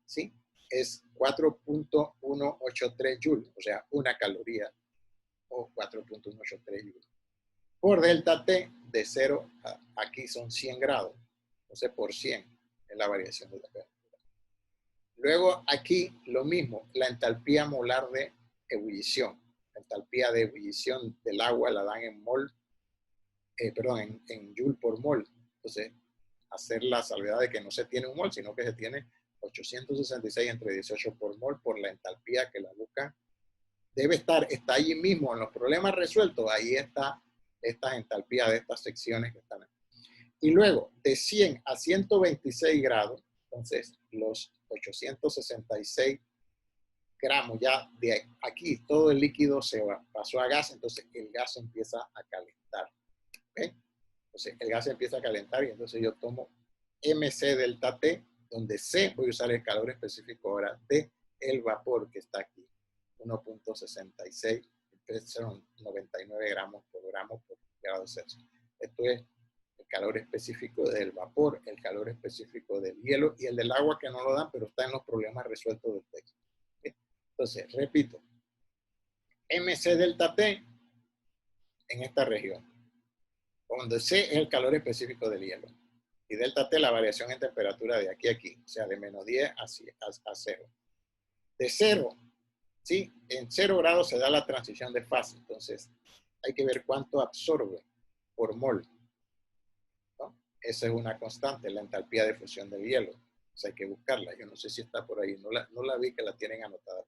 ¿sí? Es 4.183 joules, o sea, una caloría, o 4.183 joules. Por delta T, de 0 a aquí son 100 grados, entonces por 100 es la variación de la temperatura. Luego aquí lo mismo, la entalpía molar de ebullición. La entalpía de ebullición del agua la dan en mol, en joule por mol. Entonces, hacer la salvedad de que no se tiene un mol, sino que se tiene 866 entre 18 por mol por la entalpía que la buscan. Debe estar, está allí mismo en los problemas resueltos, ahí está estas entalpías de estas secciones que están aquí. Y luego, de 100 a 126 grados, entonces los 866 gramos ya de aquí, todo el líquido se pasó a gas, entonces el gas empieza a calentar. ¿Okay? Entonces el gas empieza a calentar y entonces yo tomo MC delta T, donde C voy a usar el calor específico ahora de el vapor que está aquí, 1.66, son 99 gramos por grado Celsius. Esto es el calor específico del vapor, el calor específico del hielo y el del agua que no lo dan, pero está en los problemas resueltos del texto. ¿Okay? Entonces, repito, MC delta T en esta región, donde C es el calor específico del hielo y delta T la variación en temperatura de aquí a aquí, o sea, de menos 10 a 0. De 0, ¿sí? En 0 grados se da la transición de fase, entonces hay que ver cuánto absorbe por mol, ¿no? Esa es una constante, la entalpía de fusión del hielo. O sea, hay que buscarla. Yo no sé si está por ahí, no la vi que la tienen anotada.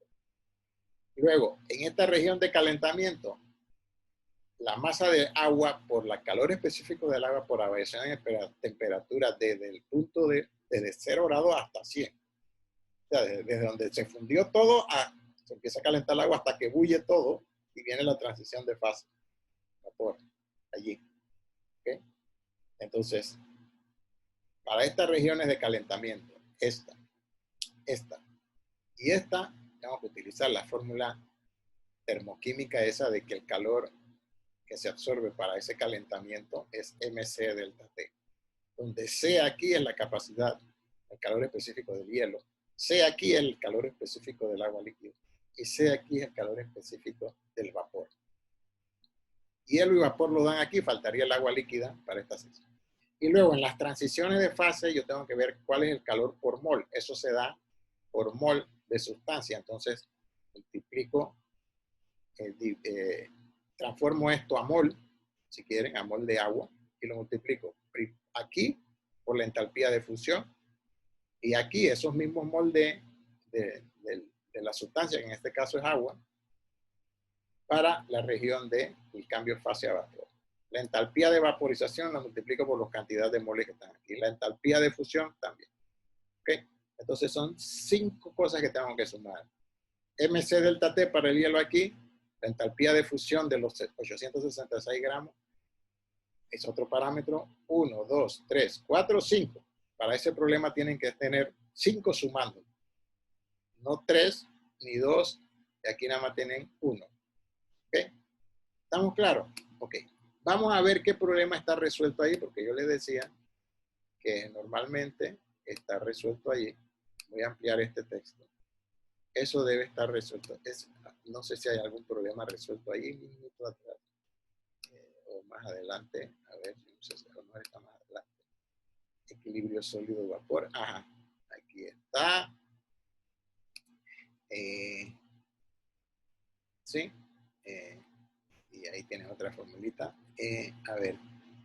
Luego, en esta región de calentamiento, la masa de agua por el calor específico del agua por la variación en temperatura desde el punto desde 0 grados hasta 100. O sea, desde donde se fundió todo, se empieza a calentar el agua hasta que bulle todo y viene la transición de fase. Vapor, allí. ¿Okay? Entonces, para estas regiones de calentamiento, esta y esta, tenemos que utilizar la fórmula termoquímica esa de que el calor que se absorbe para ese calentamiento es MC delta T, donde C aquí es la capacidad, el calor específico del hielo, C aquí es el calor específico del agua líquida y C aquí es el calor específico del vapor. Hielo y vapor lo dan aquí, faltaría el agua líquida para esta sección. Y luego en las transiciones de fase yo tengo que ver cuál es el calor por mol. Eso se da por mol de sustancia. Entonces multiplico, transformo esto a mol, si quieren, a mol de agua, y lo multiplico aquí por la entalpía de fusión y aquí esos mismos mol de la sustancia, que en este caso es agua, para la región del cambio fase a vapor. La entalpía de vaporización la multiplico por la cantidad de moles que están aquí. La entalpía de fusión también. ¿Okay? Entonces son 5 cosas que tengo que sumar. MC delta T para el hielo aquí, la entalpía de fusión de los 866 gramos, es otro parámetro, 1, 2, 3, 4, 5. Para ese problema tienen que tener 5 sumando. No 3 ni 2, y aquí nada más tienen 1. ¿Ok? ¿Estamos claros? Ok. Vamos a ver qué problema está resuelto ahí, porque yo les decía que normalmente está resuelto allí. Voy a ampliar este texto. Eso debe estar resuelto. No sé si hay algún problema resuelto ahí, un minuto atrás. O más adelante. A ver, no sé si no está más adelante. Equilibrio sólido-vapor. Ajá, aquí está. ¿Sí? Y ahí tienen otra formulita. A ver,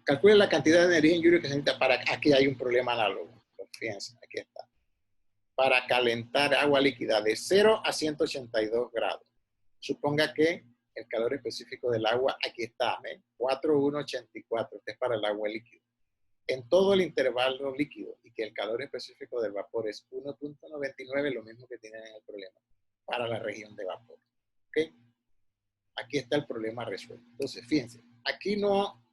calcule la cantidad de energía en Joule que se necesita para... Aquí hay un problema análogo. Fíjense, aquí está. Para calentar agua líquida de 0 a 182 grados. Suponga que el calor específico del agua, aquí está, 4,184. Este es para el agua líquida. En todo el intervalo líquido y que el calor específico del vapor es 1.99, lo mismo que tienen en el problema, para la región de vapor. ¿Ok? Aquí está el problema resuelto. Entonces, fíjense, aquí no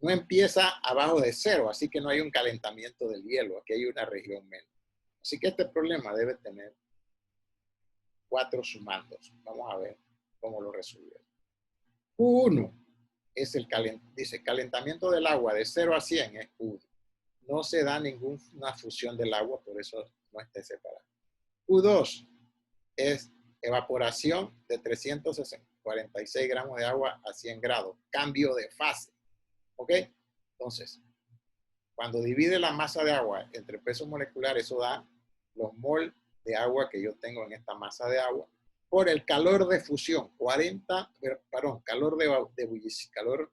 empieza abajo de 0, así que no hay un calentamiento del hielo, aquí hay una región menos. Así que este problema debe tener 4 sumandos. Vamos a ver cómo lo resolvieron. Q1 es dice calentamiento del agua de 0 a 100 es Q1. No se da ninguna fusión del agua, por eso no está separado. Q2 es evaporación de 346 gramos de agua a 100 grados. Cambio de fase. ¿Ok? Entonces, cuando divide la masa de agua entre peso molecular, eso da los mol de agua que yo tengo en esta masa de agua por el calor de fusión, calor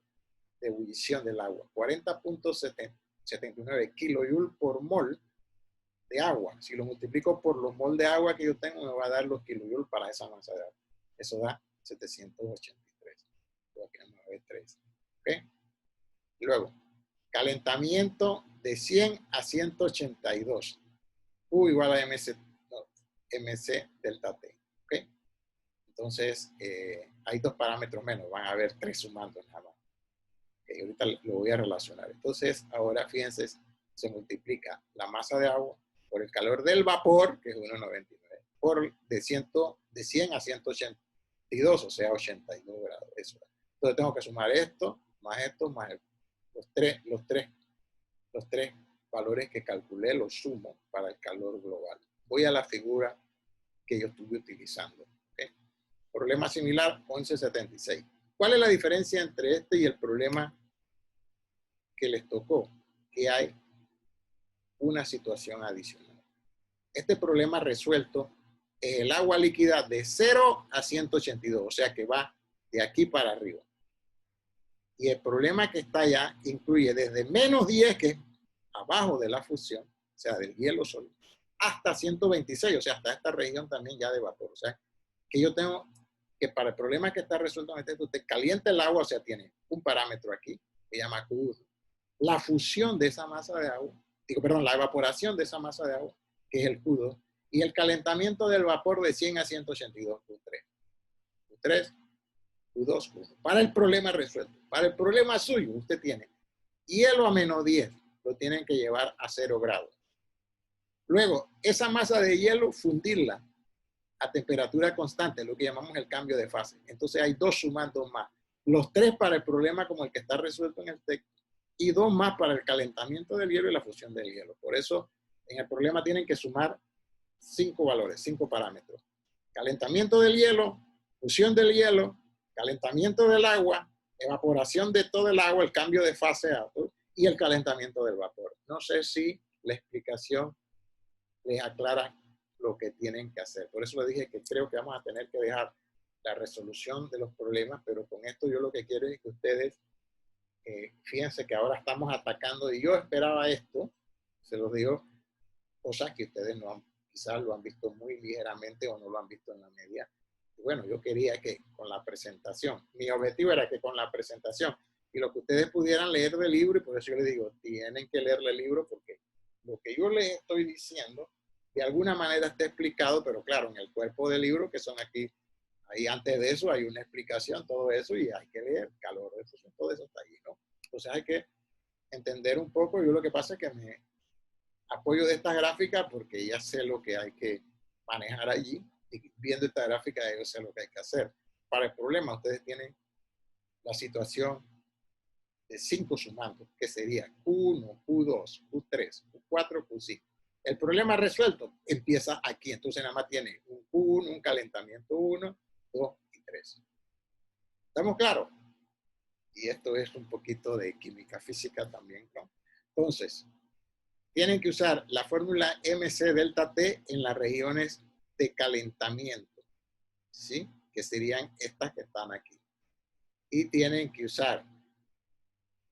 de ebullición del agua, 40.79 kilojoule por mol de agua. Si lo multiplico por los mol de agua que yo tengo, me va a dar los kilojoules para esa masa de agua. Eso da 783. Aquí vamos a ver 3. ¿Ok? Y luego, calentamiento de 100 a 182. U igual a MC delta T. ¿Ok? Entonces, hay 2 parámetros menos. Van a haber 3 sumandos nada más. Okay, ahorita lo voy a relacionar. Entonces, ahora fíjense, se multiplica la masa de agua por el calor del vapor, que es 1,99, por de 100 a 182, o sea, 82 grados. Eso. Entonces, tengo que sumar esto, más los tres valores que calculé, los sumo para el calor global. Voy a la figura que yo estuve utilizando. ¿Okay? Problema similar, 1176. ¿Cuál es la diferencia entre este y el problema que les tocó? Que hay una situación adicional. Este problema resuelto es el agua líquida de 0 a 182, o sea que va de aquí para arriba. Y el problema que está allá incluye desde menos 10, que es abajo de la fusión, o sea, del hielo sólido, hasta 126, o sea, hasta esta región también ya de vapor. O sea, que yo tengo que para el problema que está resuelto en este, usted calienta el agua, o sea, tiene un parámetro aquí, que se llama Q1. La fusión de esa masa de agua, la evaporación de esa masa de agua, que es el Q2, y el calentamiento del vapor de 100 a 182, Q3. Q3, Q2, Q1. Para el problema resuelto. Para el problema suyo, usted tiene hielo a menos 10, lo tienen que llevar a 0 grados. Luego, esa masa de hielo, fundirla a temperatura constante, lo que llamamos el cambio de fase. Entonces hay 2 sumandos más. Los 3 para el problema como el que está resuelto en el texto y 2 más para el calentamiento del hielo y la fusión del hielo. Por eso, en el problema tienen que sumar 5 valores, 5 parámetros. Calentamiento del hielo, fusión del hielo, calentamiento del agua, evaporación de todo el agua, el cambio de fase y el calentamiento del vapor. No sé si la explicación les aclara lo que tienen que hacer. Por eso les dije que creo que vamos a tener que dejar la resolución de los problemas, pero con esto yo lo que quiero es que ustedes, fíjense que ahora estamos atacando, y yo esperaba esto, se los digo, cosas que ustedes no han, quizás lo han visto muy ligeramente o no lo han visto en la media. Y bueno, yo quería que con la presentación, mi objetivo era que con la presentación y lo que ustedes pudieran leer del libro, y por eso yo les digo, tienen que leer el libro porque lo que yo les estoy diciendo de alguna manera está explicado, pero claro, en el cuerpo del libro, que son aquí, ahí antes de eso hay una explicación, todo eso, y hay que leer calor de fusión, todo eso está ahí, ¿no? Entonces hay que entender un poco. Yo lo que pasa es que me apoyo de esta gráfica porque ya sé lo que hay que manejar allí, y viendo esta gráfica yo sé lo que hay que hacer. Para el problema ustedes tienen la situación de 5 sumandos, que sería Q1, Q2, Q3, Q4, Q5. El problema resuelto empieza aquí, entonces nada más tiene un Q1, un calentamiento 1, 2 y 3. ¿Estamos claros? Y esto es un poquito de química física también, ¿no? Entonces, tienen que usar la fórmula MC delta T en las regiones de calentamiento. ¿sí? Que serían estas que están aquí. Y tienen que usar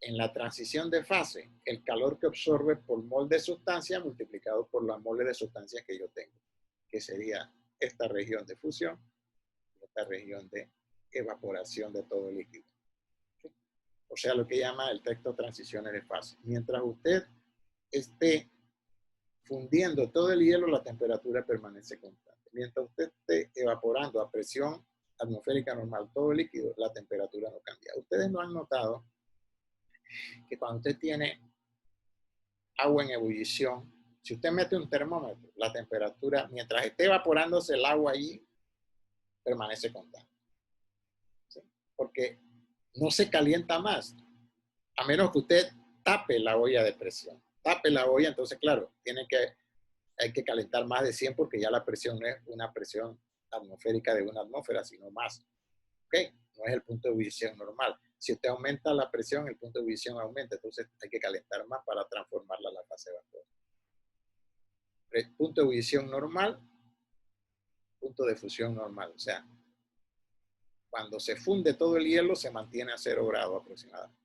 en la transición de fase el calor que absorbe por mol de sustancia multiplicado por la mole de sustancias que yo tengo, que sería esta región de fusión y esta región de evaporación de todo el líquido. ¿Sí? O sea, lo que llama el texto transiciones de fase. Mientras usted esté fundiendo todo el hielo, la temperatura permanece constante. Mientras usted esté evaporando a presión atmosférica normal todo el líquido, la temperatura no cambia. Ustedes no han notado que cuando usted tiene agua en ebullición, si usted mete un termómetro, la temperatura, mientras esté evaporándose el agua allí, permanece constante. ¿Sí? Porque no se calienta más, a menos que usted tape la olla de presión. Tape la olla, entonces, claro, hay que calentar más de 100 porque ya la presión no es una presión atmosférica de una atmósfera, sino más. ¿Ok? No es el punto de ebullición normal. Si usted aumenta la presión, el punto de ebullición aumenta, entonces hay que calentar más para transformarla a la fase de vapor. El punto de ebullición normal, punto de fusión normal. O sea, cuando se funde todo el hielo, se mantiene a 0 grados aproximadamente.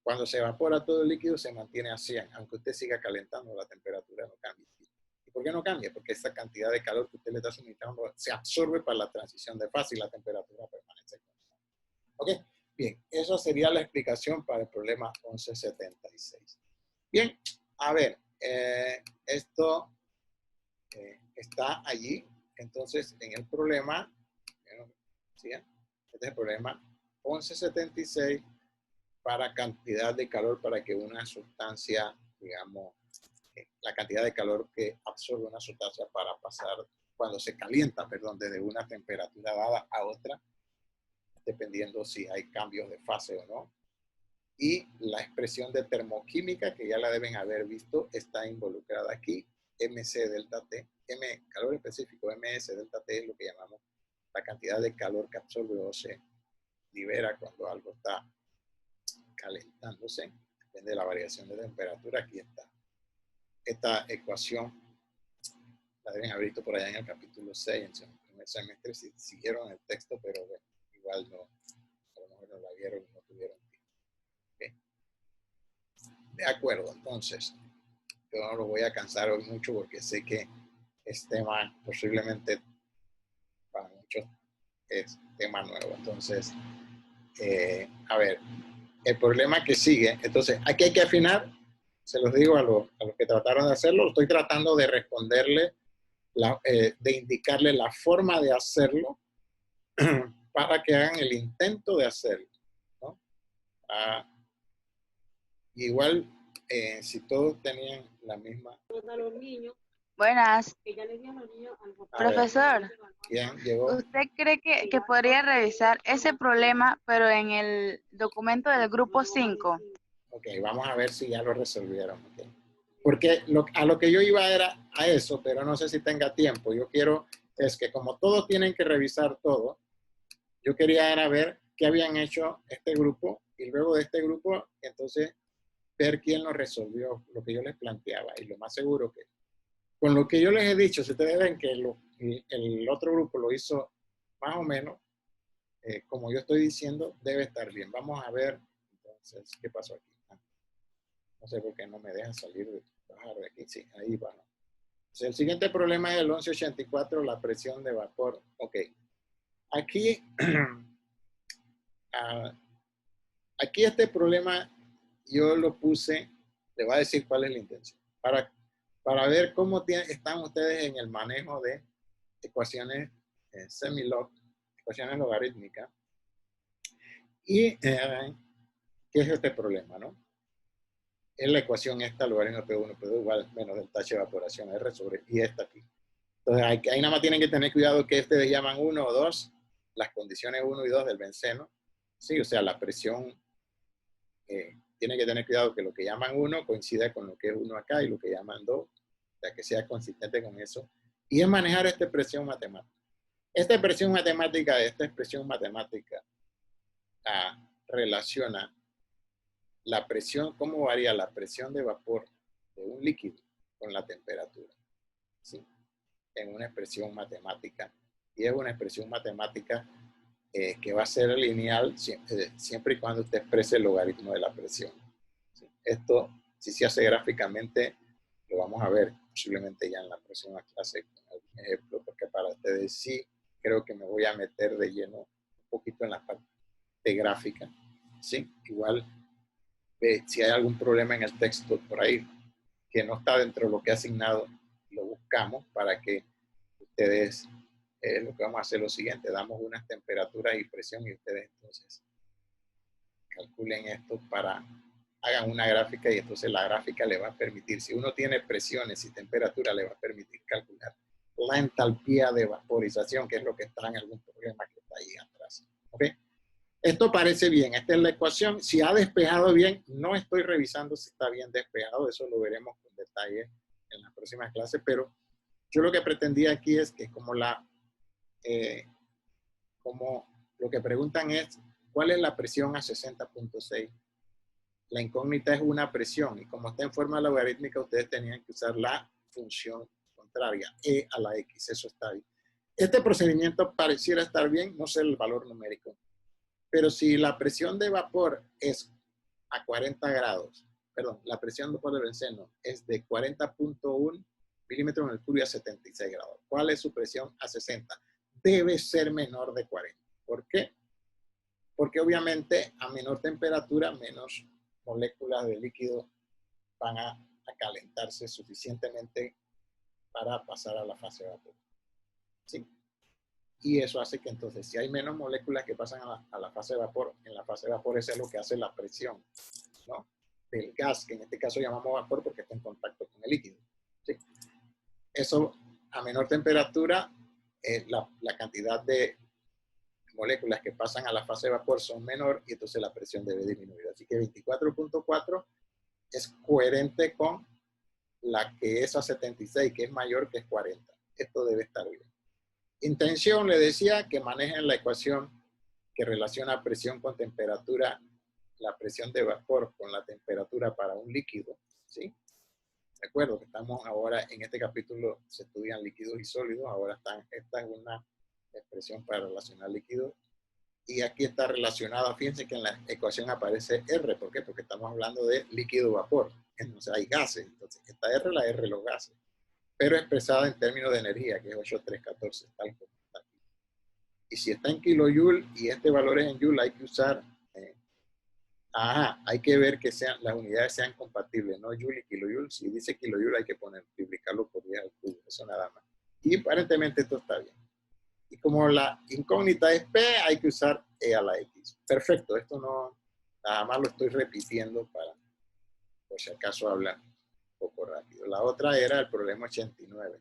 Cuando se evapora todo el líquido, se mantiene a 100. Aunque usted siga calentando, la temperatura no cambia. ¿Y por qué no cambia? Porque esa cantidad de calor que usted le está suministrando se absorbe para la transición de fase y la temperatura permanece constante. ¿Ok? Bien, esa sería la explicación para el problema 1176. Bien, a ver, esto está allí. Entonces, en el problema, ¿sí? Este es el problema 1176 para cantidad de calor para que una sustancia, digamos, la cantidad de calor que absorbe una sustancia para pasar, cuando se calienta, perdón, desde una temperatura dada a otra, dependiendo si hay cambios de fase o no. Y la expresión de termoquímica, que ya la deben haber visto, está involucrada aquí. MC delta T, M, calor específico, MS delta T es lo que llamamos la cantidad de calor que absorbe o se libera cuando algo está calentándose. Depende de la variación de temperatura. Aquí está. Esta ecuación la deben haber visto por allá en el capítulo 6, en el primer semestre, si siguieron el texto, pero bueno, igual no, a lo mejor no la vieron y no tuvieron tiempo. ¿Okay? De acuerdo, entonces, yo no lo voy a cansar hoy mucho porque sé que este tema posiblemente para muchos es tema nuevo. Entonces, a ver, el problema que sigue, entonces, aquí hay que afinar, se los digo a los que trataron de hacerlo, estoy tratando de responderle, de indicarle la forma de hacerlo para que hagan el intento de hacerlo, ¿no? Igual, si todos tenían la misma... Buenas. Profesor, ¿Quién llegó? ¿usted cree que podría revisar ese problema, pero en el documento del grupo 5? Ok, vamos a ver si ya lo resolvieron. Okay. Porque a lo que yo iba era a eso, pero no sé si tenga tiempo. Yo quiero, es que como todos tienen que revisar todo, yo quería era ver qué habían hecho este grupo y luego de este grupo, entonces, ver quién lo resolvió, lo que yo les planteaba. Y lo más seguro que, con lo que yo les he dicho, si ustedes ven que el otro grupo lo hizo más o menos, como yo estoy diciendo, debe estar bien. Vamos a ver, entonces, ¿qué pasó aquí? No sé por qué no me deja salir bajar de aquí. Sí, ahí va. Entonces, el siguiente problema es el 1184, la presión de vapor. Ok. Aquí, aquí este problema yo lo puse, le voy a decir cuál es la intención. Para ver cómo están ustedes en el manejo de ecuaciones semilog, ecuaciones logarítmicas. Y qué es este problema, ¿no? Es la ecuación esta, logaritmo P1, P2 igual menos del tacho de evaporación R sobre y esta aquí. Entonces ahí nada más tienen que tener cuidado que ustedes llaman 1 o 2, las condiciones 1 y 2 del benceno. Sí, o sea, la presión, tienen que tener cuidado que lo que llaman 1 coincida con lo que es 1 acá y lo que llaman 2, o sea, que sea consistente con eso. Y es manejar esta expresión matemática. Esta expresión matemática relaciona la presión, cómo varía la presión de vapor de un líquido con la temperatura, ¿sí? En una expresión matemática y es una expresión matemática que va a ser lineal siempre y cuando usted exprese el logaritmo de la presión. ¿Sí? Esto, si se hace gráficamente, lo vamos a ver posiblemente ya en la próxima clase con algún ejemplo, porque para ustedes sí creo que me voy a meter de lleno un poquito en la parte gráfica. ¿Sí? Igual, si hay algún problema en el texto por ahí que no está dentro de lo que he asignado, lo buscamos para que ustedes, lo que vamos a hacer es lo siguiente, damos unas temperaturas y presión y ustedes entonces calculen esto hagan una gráfica y entonces la gráfica le va a permitir, si uno tiene presiones y temperatura, le va a permitir calcular la entalpía de vaporización, que es lo que está en algún problema que está ahí atrás. ¿Ok? Esto parece bien, esta es la ecuación. Si ha despejado bien, no estoy revisando si está bien despejado, eso lo veremos con detalle en las próximas clases, pero yo lo que pretendía aquí es que como lo que preguntan es, ¿cuál es la presión a 60.6? La incógnita es una presión, y como está en forma logarítmica, ustedes tenían que usar la función contraria, e a la x, eso está bien. Este procedimiento pareciera estar bien, no sé el valor numérico, pero si la presión de vapor es a 40 grados, perdón, la presión de vapor de benceno es de 40.1 milímetros de mercurio a 76 grados. ¿Cuál es su presión a 60? Debe ser menor de 40. ¿Por qué? Porque obviamente a menor temperatura, menos moléculas de líquido van a calentarse suficientemente para pasar a la fase de vapor. ¿Sí? Y eso hace que entonces, si hay menos moléculas que pasan a la fase de vapor, en la fase de vapor eso es lo que hace la presión, ¿no? Del gas, que en este caso llamamos vapor porque está en contacto con el líquido. ¿Sí? Eso, a menor temperatura, la cantidad de moléculas que pasan a la fase de vapor son menor y entonces la presión debe disminuir. Así que 24.4 es coherente con la que es a 76, que es mayor que es 40. Esto debe estar bien. Intención, le decía que manejen la ecuación que relaciona presión con temperatura, la presión de vapor con la temperatura para un líquido, ¿sí? Recuerdo que estamos ahora, en este capítulo se estudian líquidos y sólidos, ahora esta es una expresión para relacionar líquidos, y aquí está relacionada, fíjense que en la ecuación aparece R, ¿por qué? Porque estamos hablando de líquido-vapor, entonces hay gases, entonces esta R, la R, los gases, pero expresada en términos de energía, que es 8.314, tal como está aquí. Y si está en kilojoule y este valor es en joule, hay que usar, hay que ver que las unidades sean compatibles, no joule y kilojoule. Si dice kilojoule hay que multiplicarlo por 10 al cubo, eso nada más. Y aparentemente esto está bien. Y como la incógnita es P, hay que usar E a la X. Perfecto, esto no, nada más lo estoy repitiendo por si acaso hablan un poco rápido. La otra era el problema 89.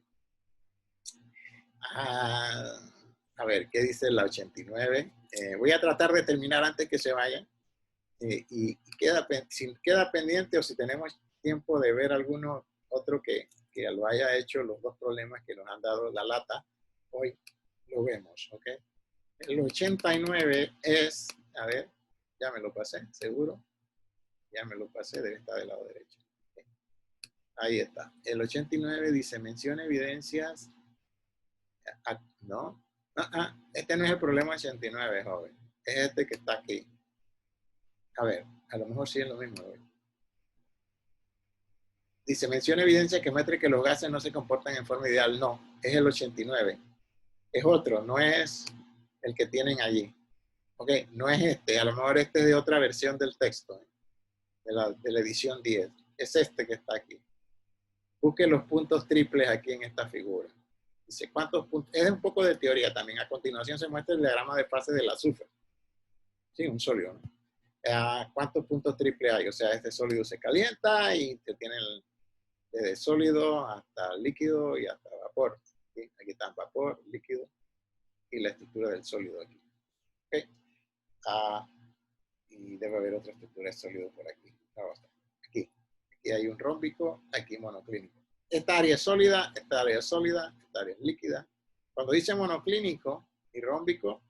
A ver, ¿qué dice la 89? Voy a tratar de terminar antes que se vayan. Y si queda pendiente o si tenemos tiempo de ver alguno otro que lo haya hecho, los dos problemas que nos han dado la lata, hoy lo vemos, ¿ok? El 89 es, a ver, ya me lo pasé, seguro. Ya me lo pasé, debe estar del lado derecho. ¿Okay? Ahí está. El 89 dice, menciona evidencias. No, este no es el problema 89, joven. Es este que está aquí. A ver, a lo mejor sí es lo mismo. Dice, menciona evidencia que muestre que los gases no se comportan en forma ideal. No, es el 89. Es otro, no es el que tienen allí. Ok, no es este. A lo mejor este es de otra versión del texto, de la edición 10. Es este que está aquí. Busque los puntos triples aquí en esta figura. Dice, ¿cuántos puntos? Es un poco de teoría también. A continuación se muestra el diagrama de fase del azufre. Sí, un sólido, ¿no? ¿Cuántos puntos triple hay? O sea, este sólido se calienta y se tiene desde sólido hasta líquido y hasta vapor. ¿Sí? Aquí está vapor, líquido y la estructura del sólido aquí. ¿Okay? Y debe haber otra estructura de sólido por aquí. Aquí hay un rómbico, aquí monoclínico. Esta área es sólida, esta área es sólida, esta área es líquida. Cuando dice monoclínico y rómbico,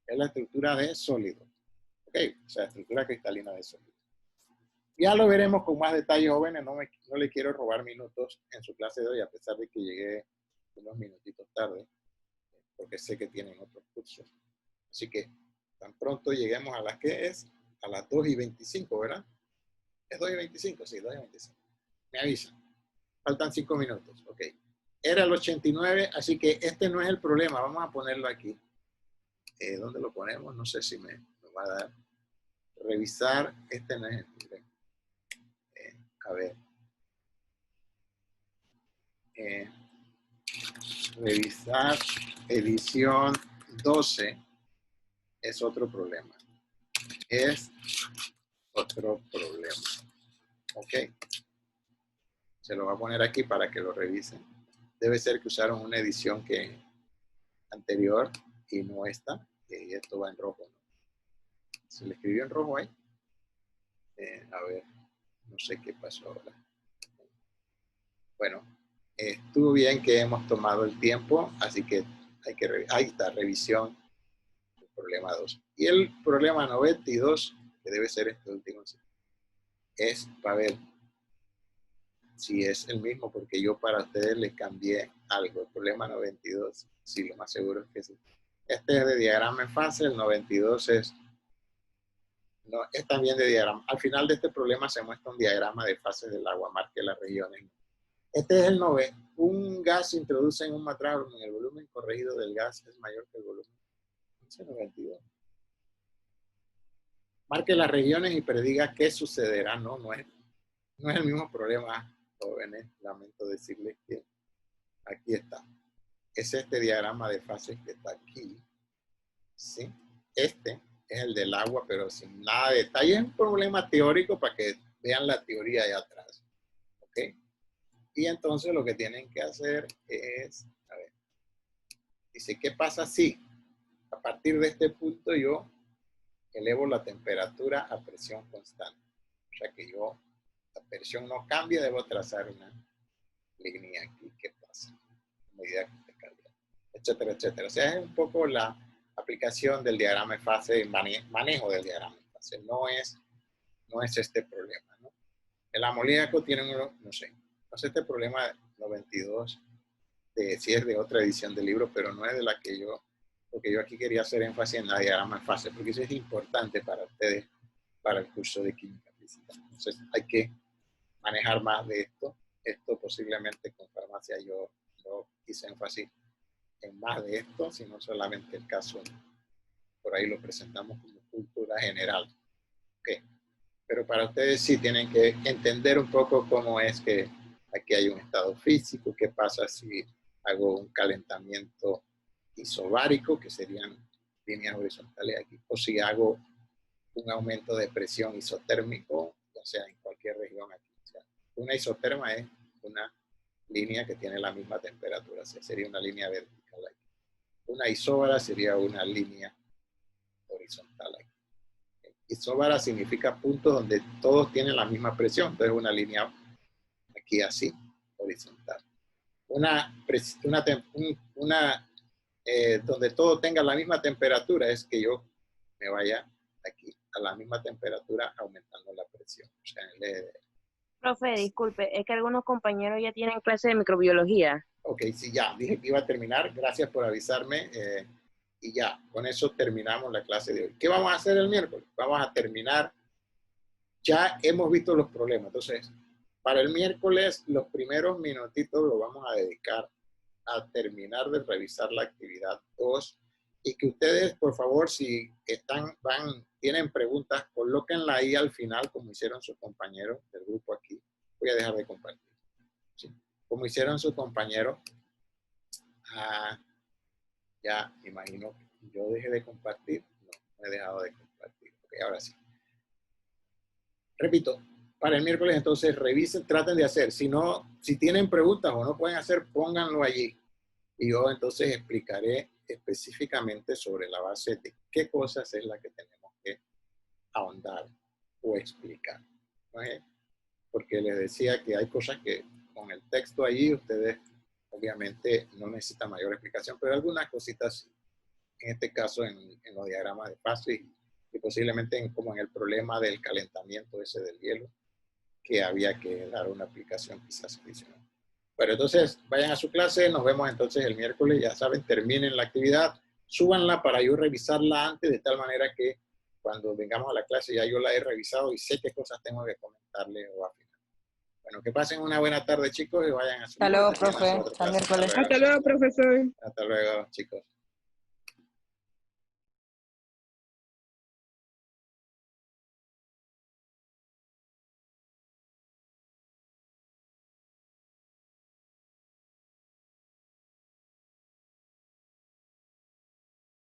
es la estructura de sólido. ¿Ok? O sea, estructura cristalina de sólido. Ya lo veremos con más detalle, jóvenes. No le quiero robar minutos en su clase de hoy, a pesar de que llegué unos minutitos tarde. porque sé que tienen otros cursos. Así que tan pronto lleguemos a las que es, a las 2:25, ¿verdad? ¿Es 2:25? Sí, 2:25. Me avisan. Faltan 5 minutos, ok. Era el 89, así que este no es el problema. Vamos a ponerlo aquí. ¿Dónde lo ponemos? No sé si me va a dar. Revisar, este no es el problema. A ver. Revisar edición 12 es otro problema. Es otro problema. Ok. Se lo va a poner aquí para que lo revisen. Debe ser que usaron una edición que anterior y no esta. Y esto va en rojo, ¿no? Se le escribió en rojo ahí. A ver, no sé qué pasó ahora. Bueno, estuvo bien que hemos tomado el tiempo, así que hay que revisar. Ahí está, revisión del problema 2. Y el problema 92, que debe ser este último, es para ver si es el mismo, porque yo para ustedes les cambié algo. El problema 92, sí, lo más seguro es que sí. Este es de diagrama en fase, el 92 es también de diagrama. Al final de este problema se muestra un diagrama de fases del agua, marque las regiones. Este es el 9. Un gas se introduce en un matraz en el volumen corregido del gas es mayor que el volumen. Ese es 92. Marque las regiones y prediga qué sucederá. No es el mismo problema, jóvenes. Lamento decirles que aquí está. Es este diagrama de fases que está aquí. ¿Sí? Este es el del agua, pero sin nada de detalle. Es un problema teórico para que vean la teoría allá atrás. ¿Ok? Y entonces lo que tienen que hacer es, a ver, dice, ¿qué pasa si a partir de este punto yo elevo la temperatura a presión constante? O sea que la presión no cambia, debo trazar una línea aquí. ¿Qué pasa? A medida que se cambia, etcétera, etcétera. O sea, es un poco la aplicación del diagrama de fase, manejo del diagrama de fase. No es este problema, ¿no? El amoníaco tiene no sé este problema 92, si es de otra edición del libro, pero no es de la que porque yo aquí quería hacer énfasis en la diagrama de fase, porque eso es importante para ustedes, para el curso de química física. Entonces hay que manejar más de esto. Esto posiblemente con farmacia yo no hice énfasis en más de esto, sino solamente el caso, por ahí lo presentamos como cultura general. Okay. Pero para ustedes sí tienen que entender un poco cómo es que aquí hay un estado físico, qué pasa si hago un calentamiento isobárico, que serían líneas horizontales aquí, o si hago un aumento de presión isotérmico, o sea, en cualquier región aquí. O sea, una isoterma es una línea que tiene la misma temperatura, o sea, sería una línea vertical aquí. Una isóbara sería una línea horizontal aquí. Isóbara significa puntos donde todos tienen la misma presión, entonces una línea aquí así, horizontal. Donde todo tenga la misma temperatura es que yo me vaya aquí a la misma temperatura aumentando la presión. O sea, Profe, disculpe, es que algunos compañeros ya tienen clase de microbiología. Ok, sí, ya, dije que iba a terminar. Gracias por avisarme. Y ya, con eso terminamos la clase de hoy. ¿Qué vamos a hacer el miércoles? Vamos a terminar. Ya hemos visto los problemas. Entonces, para el miércoles, los primeros minutitos los vamos a dedicar a terminar de revisar la actividad 2. Y que ustedes, por favor, si tienen preguntas, colóquenla ahí al final, como hicieron sus compañeros del grupo aquí. Voy a dejar de compartir. ¿Sí? Como hicieron sus compañeros. Ya, imagino, yo dejé de compartir. No he dejado de compartir. Ok, ahora sí. Repito, para el miércoles entonces revisen, traten de hacer. Si tienen preguntas o no pueden hacer, pónganlo allí. Y yo entonces explicaré específicamente sobre la base de qué cosas es la que tenemos que ahondar o explicar. ¿No? Porque les decía que hay cosas que con el texto allí ustedes obviamente no necesitan mayor explicación, pero algunas cositas sí. En este caso en los diagramas de fase y posiblemente como en el problema del calentamiento ese del hielo, que había que dar una aplicación quizás adicional. Bueno, entonces vayan a su clase, nos vemos entonces el miércoles, ya saben, terminen la actividad, súbanla para yo revisarla antes, de tal manera que cuando vengamos a la clase ya yo la he revisado y sé qué cosas tengo que comentarle o afinar. Bueno, que pasen una buena tarde, chicos, y vayan a su Hasta luego, clase. profe. Hasta miércoles. Hasta luego, profesor. Hasta luego, chicos.